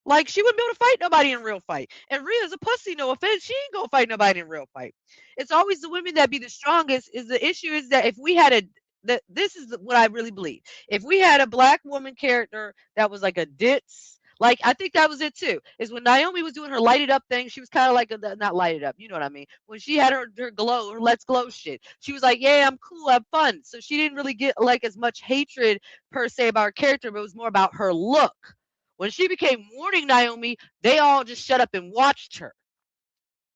Like, she wouldn't be able to fight nobody in real fight. And Rhea's a pussy, no offense. She ain't gonna fight nobody in real fight. It's always the women that be the strongest. Is the issue is that if we had this is what I really believe. If we had a black woman character that was like a ditz, like I think that was it too. Is when Naomi was doing her lighted up thing, she was kind of like not lighted up, you know what I mean? When she had her glow, her let's glow shit, she was like, yeah, I'm cool, I'm fun. So she didn't really get like as much hatred per se about her character, but it was more about her look. When she became Warning Naomi, they all just shut up and watched her.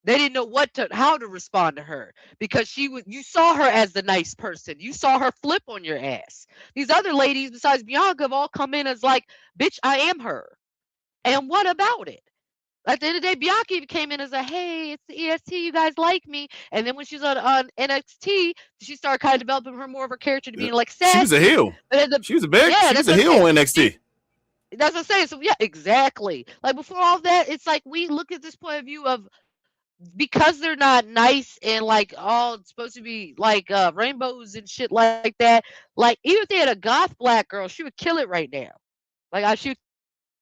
They didn't know how to respond to her because you saw her as the nice person. You saw her flip on your ass. These other ladies besides Bianca have all come in as like, bitch, I am her. And what about it? At the end of the day, Bianca even came in as a, hey, it's the EST, you guys like me. And then when she's on NXT, she started kind of developing her more of her character to being like sassy. She was a heel. She was a big. Yeah, she was a heel on NXT. That's what I'm saying. So yeah, exactly. Like before all that, it's like we look at this point of view of because they're not nice and like all supposed to be like rainbows and shit like that. Like even if they had a goth black girl, she would kill it right now. Like she would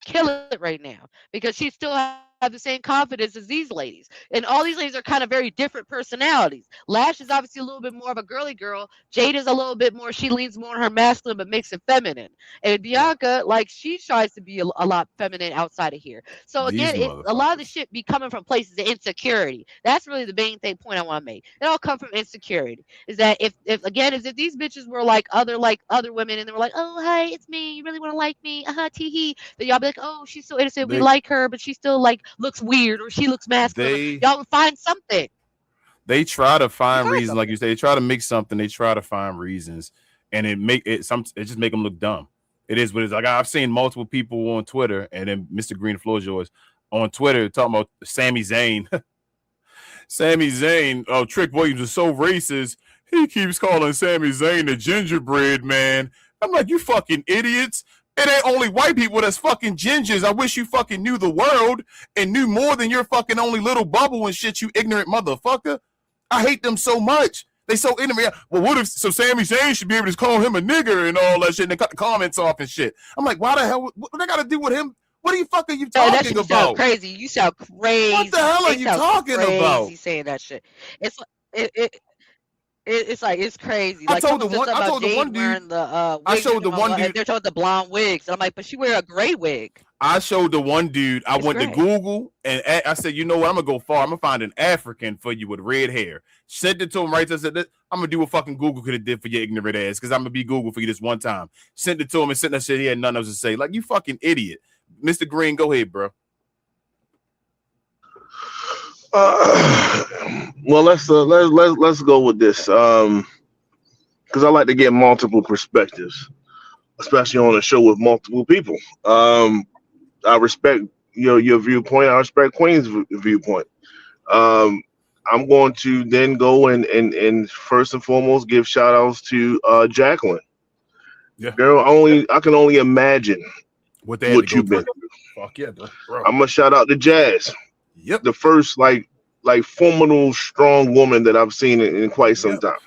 kill it right now because she still have the same confidence as these ladies. And all these ladies are kind of very different personalities. Lash is obviously a little bit more of a girly girl. Jade is a little bit more, she leans more on her masculine but makes it feminine. And Bianca, like she tries to be a lot feminine outside of here. So again, a lot of the shit be coming from places of insecurity. That's really the main point I want to make. It all comes from insecurity. Is that if these bitches were like other women and they were like, oh hey, it's me, you really want to like me, tee, then y'all be like, oh, she's so innocent, we like her, but she still like looks weird or she looks masculine. Y'all would find something. They try to find reasons, like you say. They try to make something. They try to find reasons, and it just make them look dumb. It is what it's like. I've seen multiple people on Twitter, and then Mr. Green, the floor is yours, on Twitter talking about Sami Zayn. Sami Zayn, Trick Williams is so racist. He keeps calling Sami Zayn the gingerbread man. I'm like, you fucking idiots. It ain't only white people that's fucking gingers. I wish you fucking knew the world and knew more than your fucking only little bubble and shit, you ignorant motherfucker. I hate them so much. They so ignorant. Well, what if Sami Zayn should be able to call him a nigger and all that shit and they cut the comments off and shit? I'm like, why the hell? What they got to do with him? What the fuck are you talking about? Sound crazy. You sound crazy. What the hell are you talking about? Saying that shit. It's like it's crazy. I told the one dude. Wearing the I showed the one dude. They're talking the blonde wigs, and I'm like, but she wear a gray wig. I showed the one dude. I went to Google and I said, you know what? I'm gonna go far. I'm gonna find an African for you with red hair. Sent it to him right. I said, I'm gonna do what fucking Google could have did for your ignorant ass because I'm gonna be Google for you this one time. Sent it to him and sent that shit. He had nothing else to say. Like you fucking idiot, Mr. Green. Go ahead, bro. Well, let's go with this because I like to get multiple perspectives, especially on a show with multiple people. I respect your viewpoint. I respect Queen's viewpoint. I'm going to then go and first and foremost give shout outs to Jacqueline. Yeah, girl. I can only imagine what you've been through. Fuck yeah, bro. I'm gonna shout out to Jazz. Yep. The first like formidable, strong woman that I've seen in quite some time.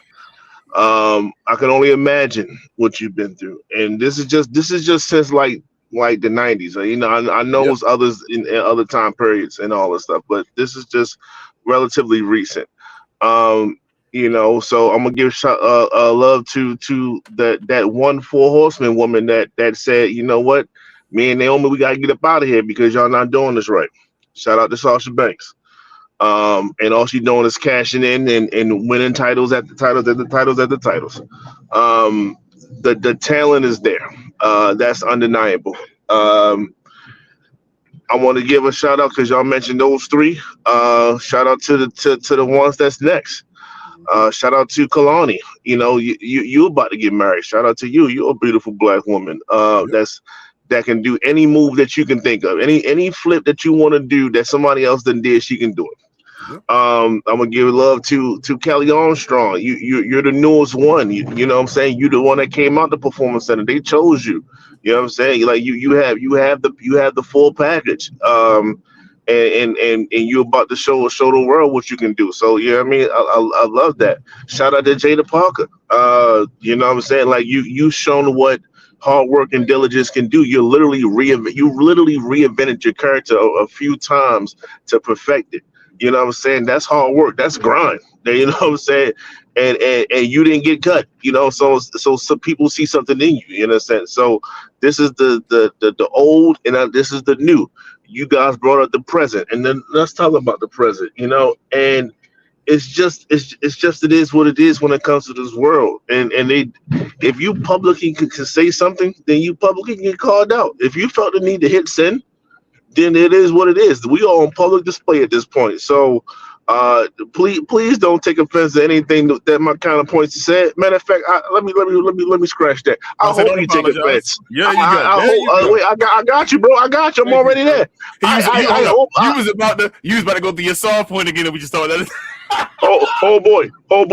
I can only imagine what you've been through, and this is just since like the 90s. You know, I know it was others in other time periods and all this stuff, but this is just relatively recent. You know, so I'm gonna give love to that one 4 horseman woman that said, you know what, me and Naomi, we gotta get up out of here because y'all not doing this right. Shout out to Sasha Banks. And all she's doing is cashing in and winning titles at the titles. The talent is there. That's undeniable. I want to give a shout out because y'all mentioned those 3. Shout out to the ones that's next. Shout out to Kalani. You know, you about to get married. Shout out to you. You're a beautiful black woman. that can do any move that you can think of, any flip that you want to do that somebody else done did. She can do it. Yep. I'm gonna give love to Kelly Armstrong. You're the newest one. You know what I'm saying? You the one that came out the performance center. They chose you. You know what I'm saying? Like you have the full package. And you about to show the world what you can do. So yeah, I mean, I love that. Shout out to Jada Parker. You know what I'm saying? Like you shown what hard work and diligence can do. You literally reinvented your character a few times to perfect it. You know what I'm saying? That's hard work. That's grind. You know what I'm saying? And you didn't get cut. You know, so some people see something in you in a sense. So this is the old, and this is the new. You guys brought up the present, and then let's talk about the present. You know, and it's just it is what it is when it comes to this world. And they, if you publicly can say something, then you publicly get called out. If you felt the need to hit send, then it is what it is. We are on public display at this point. So please don't take offense to anything that my counterpoints said. Matter of fact, let me scratch that. I hope you take offense. Yeah, you got. Wait, I got you, bro. I got you. I'm already there. You was about to go through your soft point again. And we just thought that. Oh boy,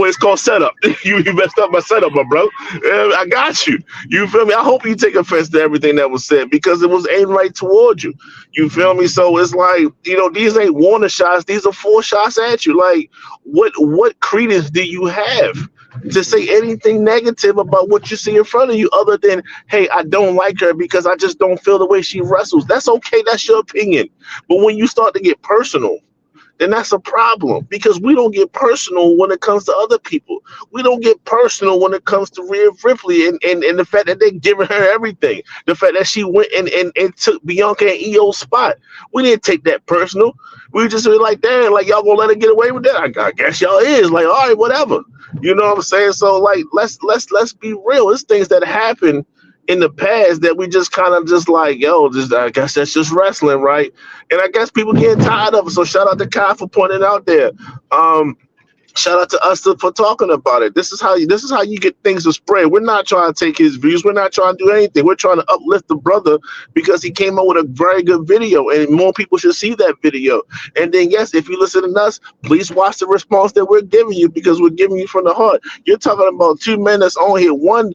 it's called setup. You messed up my setup, my bro. I got you. You feel me? I hope you take offense to everything that was said because it was aimed right towards you. You feel me? So it's like, you know, these ain't warning shots. These are 4 shots at you. Like, what credence do you have to say anything negative about what you see in front of you other than, hey, I don't like her because I just don't feel the way she wrestles? That's okay. That's your opinion. But when you start to get personal, then that's a problem because we don't get personal when it comes to other people. We don't get personal when it comes to Rhea Ripley and the fact that they giving her everything. The fact that she went and took Bianca and EO's spot. We didn't take that personal. We just were like, damn, like y'all gonna let her get away with that? I guess y'all is. Like, all right, whatever. You know what I'm saying? So like, let's be real. It's things that happen in the past that we just kind of just like, yo, I guess that's just wrestling, right? And I guess people getting tired of it. So shout out to Kai for pointing out there. Shout out to us for talking about it. This is how you get things to spread. We're not trying to take his views. We're not trying to do anything. We're trying to uplift the brother because he came up with a very good video, and more people should see that video. And then, yes, if you listen to us, please watch the response that we're giving you because we're giving you from the heart. You're talking about 2 men that's on here. One,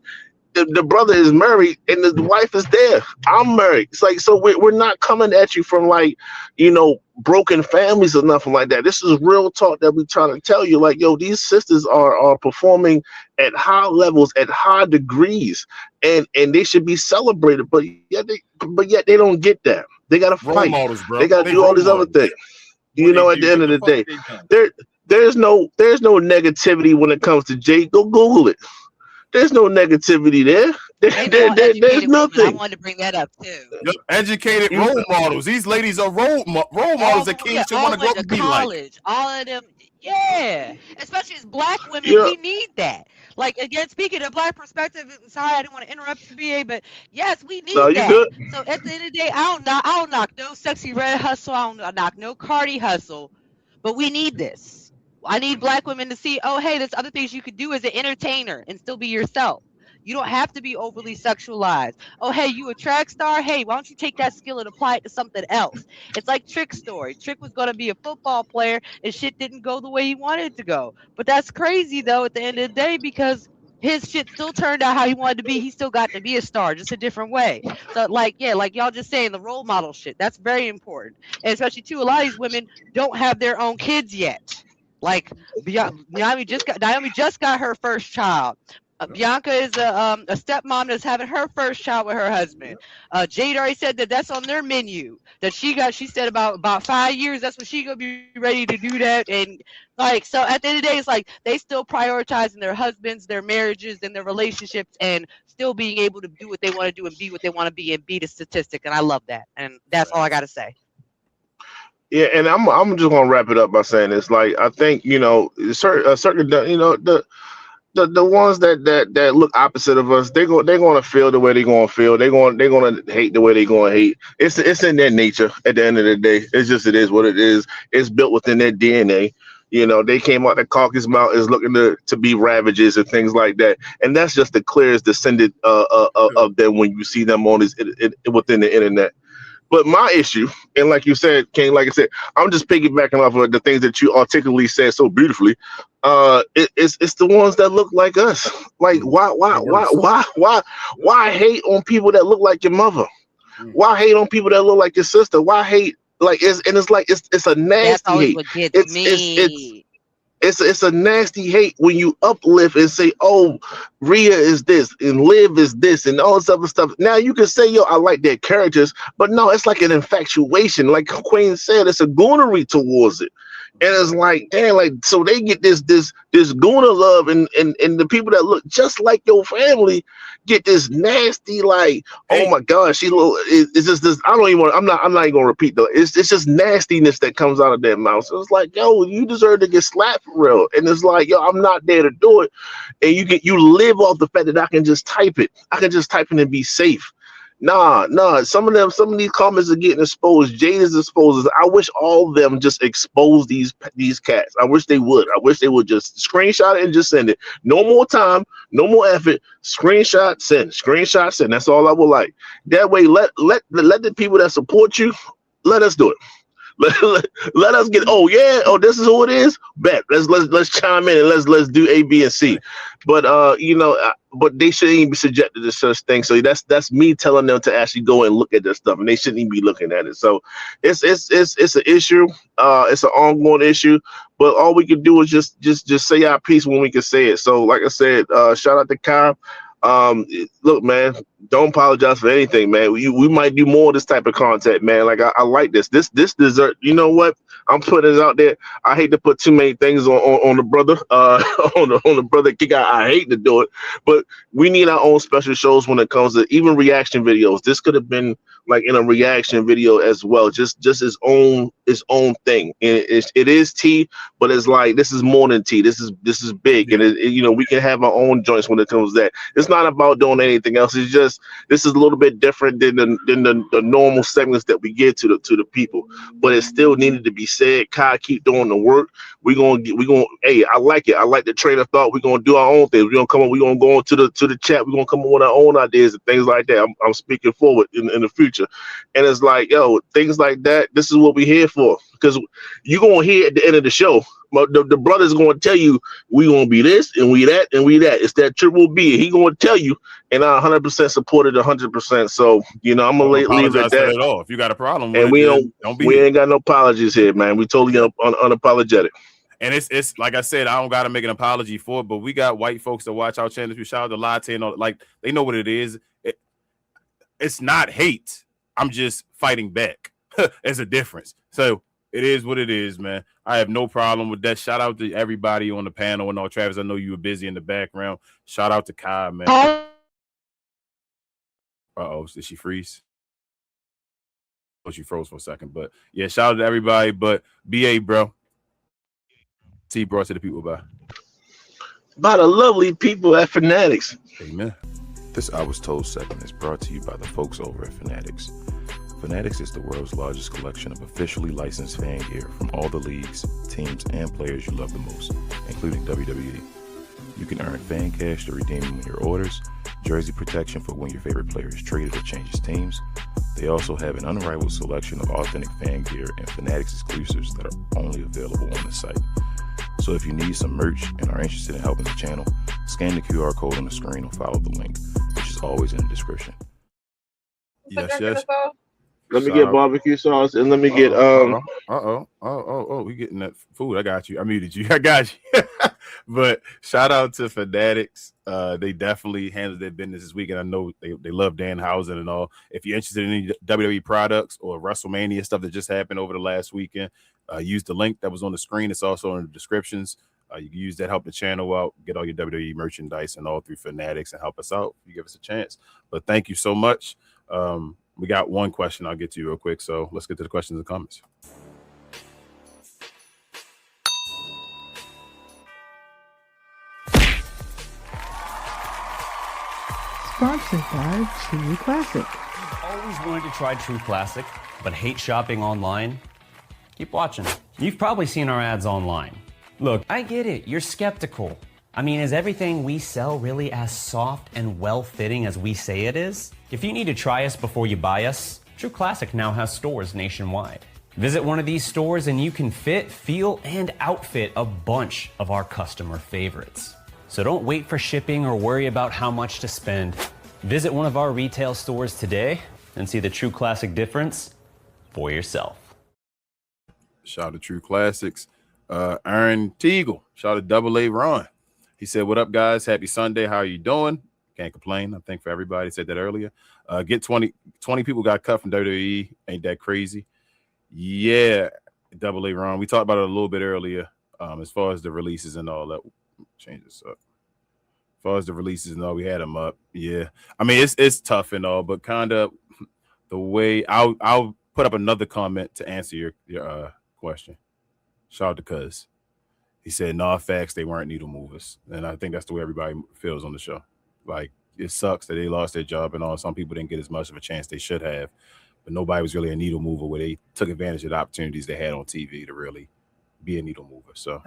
the brother is married and the wife is there. I'm married. It's like, so we're not coming at you from like, you know, broken families or nothing like that. This is real talk that we're trying to tell you. Like, yo, these sisters are performing at high levels, at high degrees, and they should be celebrated. But yet they don't get that. They gotta fight. Models, bro. They gotta do all these other things. You know, at the end of the day, there's no negativity when it comes to Jay. Go Google it. There's no negativity there. There's nothing. I wanted to bring that up too. Yep. Educated role models. These ladies are role models that kids should want to grow up and be college. Like. All of them, yeah. Especially as Black women, we need that. Like, again, speaking of Black perspective, sorry, I didn't want to interrupt you, BA, but yes, we need that. Good. So at the end of the day, I don't knock no sexy red hustle. I don't knock no Cardi hustle, but we need this. I need Black women to see, oh, hey, there's other things you could do as an entertainer and still be yourself. You don't have to be overly sexualized. Oh, hey, you a track star? Hey, why don't you take that skill and apply it to something else? It's like Trick's story. Trick was going to be a football player and shit didn't go the way he wanted it to go. But that's crazy, though, at the end of the day, because his shit still turned out how he wanted to be. He still got to be a star, just a different way. So, like y'all just saying, the role model shit, that's very important. And especially, too, a lot of these women don't have their own kids yet. Like Naomi just got her first child. Bianca is a stepmom that's having her first child with her husband. Jade already said that's on their menu. That she said about 5 years. That's when she gonna be ready to do that. And like, so at the end of the day, it's like they still prioritizing their husbands, their marriages, and their relationships, and still being able to do what they want to do and be what they want to be and be the statistic. And I love that. And that's all I gotta say. Yeah, and I'm just gonna wrap it up by saying this. Like, I think, you know, certain you know, the ones that look opposite of us, they're gonna feel the way they're gonna feel. They're gonna hate the way they're gonna hate. It's in their nature. At the end of the day, it is what it is. It's built within their DNA. You know, they came out the Caucasus Mountains looking to be ravages and things like that. And that's just the clearest descendant of them when you see them on within the internet. But my issue, and like you said, King, like I said, I'm just piggybacking off of the things that you articulately said so beautifully. It's the ones that look like us. Like why hate on people that look like your mother? Why hate on people that look like your sister? Why hate it's a nasty hate. What gets me. It's a nasty hate when you uplift and say, oh, Rhea is this and Liv is this and all this other stuff. Now you can say, yo, I like their characters, but no, it's like an infatuation. Like Queen said, it's a goonery towards it. And it's like, damn, like, so they get this gooner love, and the people that look just like your family get this nasty, like, oh my God, it's just this. I don't even want. I'm not even gonna repeat though. It's just nastiness that comes out of their mouth. So it's like, yo, you deserve to get slapped for real. And it's like, yo, I'm not there to do it. And you live off the fact that I can just type it. I can just type it and be safe. Nah. Some of these comments are getting exposed. Jade is exposed. I wish all of them just expose these cats. I wish they would. I wish they would just screenshot it and just send it. No more time, no more effort. Screenshot, send. Screenshot, send. That's all I would like. That way, let the people that support you, let us do it. Let us get. Oh yeah. Oh, this is who it is. Bet. Let's chime in and let's do A, B, and C. But but they shouldn't even be subjected to such things. So that's me telling them to actually go and look at this stuff, and they shouldn't even be looking at it. So it's an issue. It's an ongoing issue. But all we can do is just say our piece when we can say it. So like I said, shout out to Kyle. Look, man, don't apologize for anything, man. We might do more of this type of content, man. Like I like this dessert. You know what? I'm putting it out there. I hate to put too many things on the brother, on the brother kick out. I hate to do it, but we need our own special shows when it comes to even reaction videos. This could have been like in a reaction video as well, just its own thing. And it is tea, but it's like this is more than tea. This is big, and we can have our own joints when it comes to that. It's not about doing anything else. It's just this is a little bit different than the normal segments that we give to the people, but it still needed to be said. Kai, keep doing the work. We're gonna hey, I like it. I like the train of thought. We're gonna do our own thing. We're gonna go into the chat. We're gonna come up with our own ideas and things like that. I'm speaking forward in the future. And it's like, yo, things like that, this is what we're here for. Because you're gonna hear at the end of the show, the brother's gonna tell you we gonna be this and we that and we that. It's that triple B. He gonna tell you, and I 100% support it 100%. So I'm gonna leave it at that. At all. If you got a problem, and we ain't got no apologies here, man. We totally unapologetic. And it's like I said, I don't got to make an apology for it, but we got white folks that watch our channels. We shout out to Latte and all, like they know what it is. It's not hate. I'm just fighting back. There's a difference. So it is what it is, man. I have no problem with that. Shout out to everybody on the panel and all. Travis, I know you were busy in the background. Shout out to Kai, man. Uh-oh, did she freeze? Oh, she froze for a second. But yeah, shout out to everybody. But BA, bro. T brought to the people by the lovely people at Fanatics. Amen. This I Was Told segment is brought to you by the folks over at Fanatics. Fanatics is the world's largest collection of officially licensed fan gear from all the leagues, teams, and players you love the most, including WWE. You can earn fan cash to redeem them in your orders, jersey protection for when your favorite player is traded or changes teams. They also have an unrivaled selection of authentic fan gear and Fanatics exclusives that are only available on the site. So if you need some merch and are interested in helping the channel, scan the QR code on the screen or follow the link, which is always in the description. Yes. Let me get barbecue sauce and let me get we getting that food. I got you. I muted you. I got you. But shout out to Fanatics. They definitely handled their business this week, and I know they love Danhausen and all. If you're interested in any WWE products or WrestleMania stuff that just happened over the last weekend, use the link that was on the screen. It's also in the descriptions. You can use that, help the channel out, get all your WWE merchandise and all through Fanatics and help us out if you give us a chance. But thank you so much. We got one question I'll get to you real quick. So let's get to the questions and comments. Sponsored by True Classic. Always wanted to try True Classic, but hate shopping online? Keep watching. You've probably seen our ads online. Look, I get it. You're skeptical. I mean, is everything we sell really as soft and well-fitting as we say it is? If you need to try us before you buy us, True Classic now has stores nationwide. Visit one of these stores and you can fit, feel, and outfit a bunch of our customer favorites. So don't wait for shipping or worry about how much to spend. Visit one of our retail stores today and see the True Classic difference for yourself. Shout out to True Classics. Aaron Teagle, shout out to AA Ron. He said, "What up, guys? Happy Sunday. How are you doing?" Can't complain. I think for everybody said that earlier. Get 20 people got cut from WWE. Ain't that crazy? Yeah, AA Ron. We talked about it a little bit earlier. As far as the releases and all that. Change this up. As far as the releases and all, we had them up. Yeah, I mean it's tough and all, but kind of the way I'll put up another comment to answer your question. Shout out to Cuz. He said, "No facts, they weren't needle movers," and I think that's the way everybody feels on the show. Like, it sucks that they lost their job and all. Some people didn't get as much of a chance they should have, but nobody was really a needle mover where they took advantage of the opportunities they had on TV to really be a needle mover. So,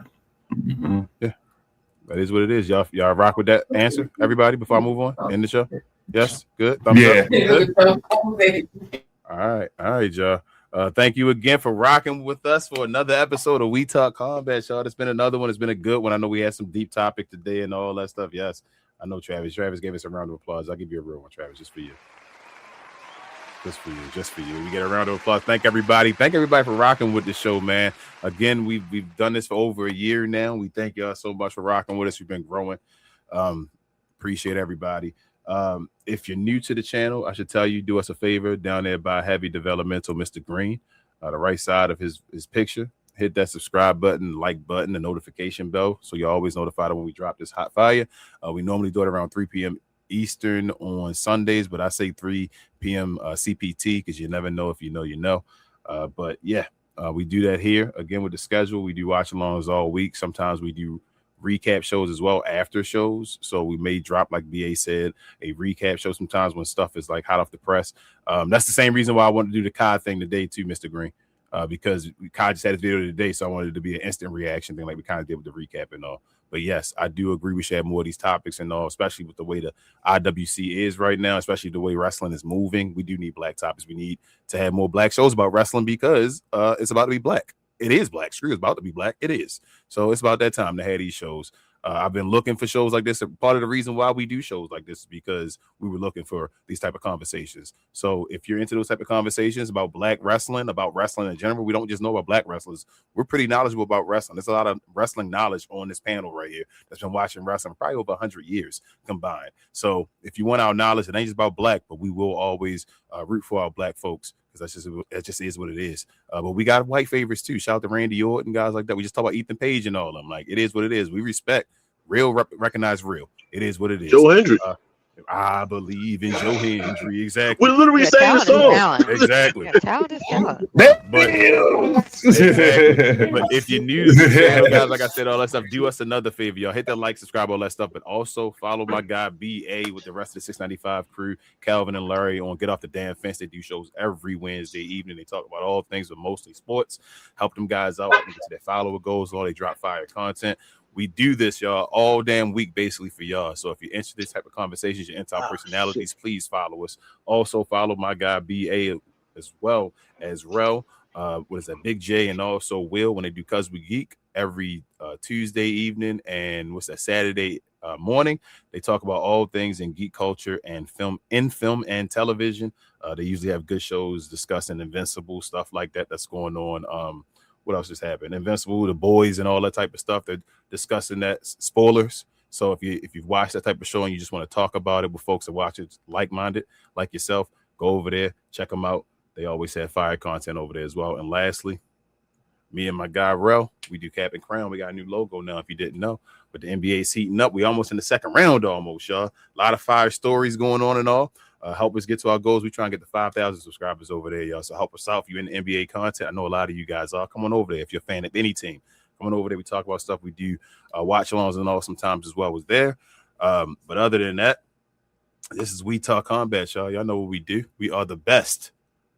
yeah, that is what it is. Y'all rock with that answer, everybody, before I move on in the show? Yes? Good? Thumbs up? Good? All right, y'all. Thank you again for rocking with us for another episode of We Talk Combat, y'all. It's been another one. It's been a good one. I know we had some deep topic today and all that stuff. Yes, I know Travis. Travis gave us a round of applause. I'll give you a real one, Travis, just for you. Just for you. We get a round of applause. Thank everybody for rocking with the show, man. Again, we've done this for over a year now. We thank y'all so much for rocking with us. We've been growing. Appreciate everybody. If you're new to the channel, I should tell you, do us a favor down there by Heavy Developmental, Mr. Green, the right side of his picture. Hit that subscribe button, like button, the notification bell, so you're always notified when we drop this hot fire. We normally do it around 3 p.m. Eastern on Sundays, but I say 3 p.m. CPT because you never know. If you know, you know. But yeah, we do that here again with the schedule. We do watch alongs all week. Sometimes we do recap shows as well after shows, so we may drop, like BA said, a recap show sometimes when stuff is like hot off the press. That's the same reason why I wanted to do the COD thing today too, Mr. Green, because COD just had a video today, so I wanted it to be an instant reaction thing like we kind of did with the recap and all. But yes, I do agree we should have more of these topics and all, especially with the way the IWC is right now, especially the way wrestling is moving. We do need black topics. We need to have more black shows about wrestling because it's about to be black. It is black. Screw is about to be black. It is. So it's about that time to have these shows. I've been looking for shows like this. Part of the reason why we do shows like this is because we were looking for these type of conversations. So if you're into those type of conversations about black wrestling, about wrestling in general, we don't just know about black wrestlers. We're pretty knowledgeable about wrestling. There's a lot of wrestling knowledge on this panel right here that's been watching wrestling probably over 100 years combined. So if you want our knowledge, it ain't just about black, but we will always root for our black folks, because that just is what it is. But we got white favorites too. Shout out to Randy Orton, guys like that. We just talk about Ethan Page and all of them. Like, it is what it is. We respect real, recognize real. It is what it is. Joe Hendry. I believe in Joe Hendry. Exactly. We're literally saying the song. Exactly. Talent is talent. But if you're new to the channel, guys, like I said, all that stuff, do us another favor, y'all. Hit that like, subscribe, all that stuff, but also follow my guy BA with the rest of the 695 crew, Calvin and Larry, on Get Off the Damn Fence. They do shows every Wednesday evening. They talk about all things, but mostly sports. Help them guys out, get to their follower goals, all they drop fire content. We do this, y'all, all damn week, basically, for y'all. So if you're interested in this type of conversations, you're into our personalities, please follow us. Also, follow my guy BA as well as Rel. What is that? Big J and also Will, when they do Cuz We Geek every Tuesday evening and Saturday morning. They talk about all things in geek culture and film and television. They usually have good shows discussing Invincible, stuff like that that's going on. What else just happened? Invincible, The Boys, and all that type of stuff. They're discussing that. Spoilers. So if you've watched that type of show and you just want to talk about it with folks that watch it like-minded, like yourself, go over there, check them out. They always have fire content over there as well. And lastly, me and my guy Rel, we do Cap and Crown. We got a new logo now, if you didn't know. But the NBA's heating up. We almost in the second round almost, y'all. A lot of fire stories going on and all. Help us get to our goals. We try and get to 5,000 subscribers over there, y'all. So help us out if you're in the NBA content. I know a lot of you guys are. Come on over there if you're a fan of any team. Come on over there. We talk about stuff. We do watch alongs and all sometimes as well was there. But other than that, this is We Talk Combat, y'all. Y'all know what we do. We are the best,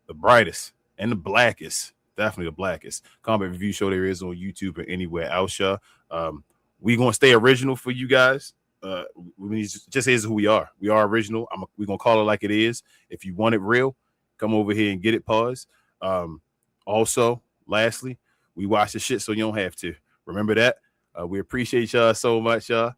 the brightest, and the blackest definitely the blackest combat review show there is on YouTube or anywhere else, y'all. We gonna stay original for you guys. Just is who we are. We are original. We're gonna call it like it is. If you want it real, come over here and get it. Pause. Also, lastly, we watch the shit so you don't have to. Remember that. We appreciate y'all so much, y'all.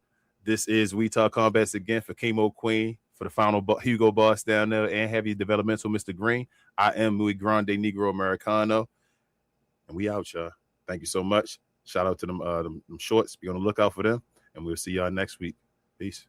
This is We Talk Combats again for Chemo Queen, for the final Hugo Boss down there, and Heavy Developmental Mr. Green. I am Muy Grande Negro Americano, and we out, y'all. Thank you so much. Shout out to them shorts. Be on the lookout for them, and we'll see y'all next week. Peace.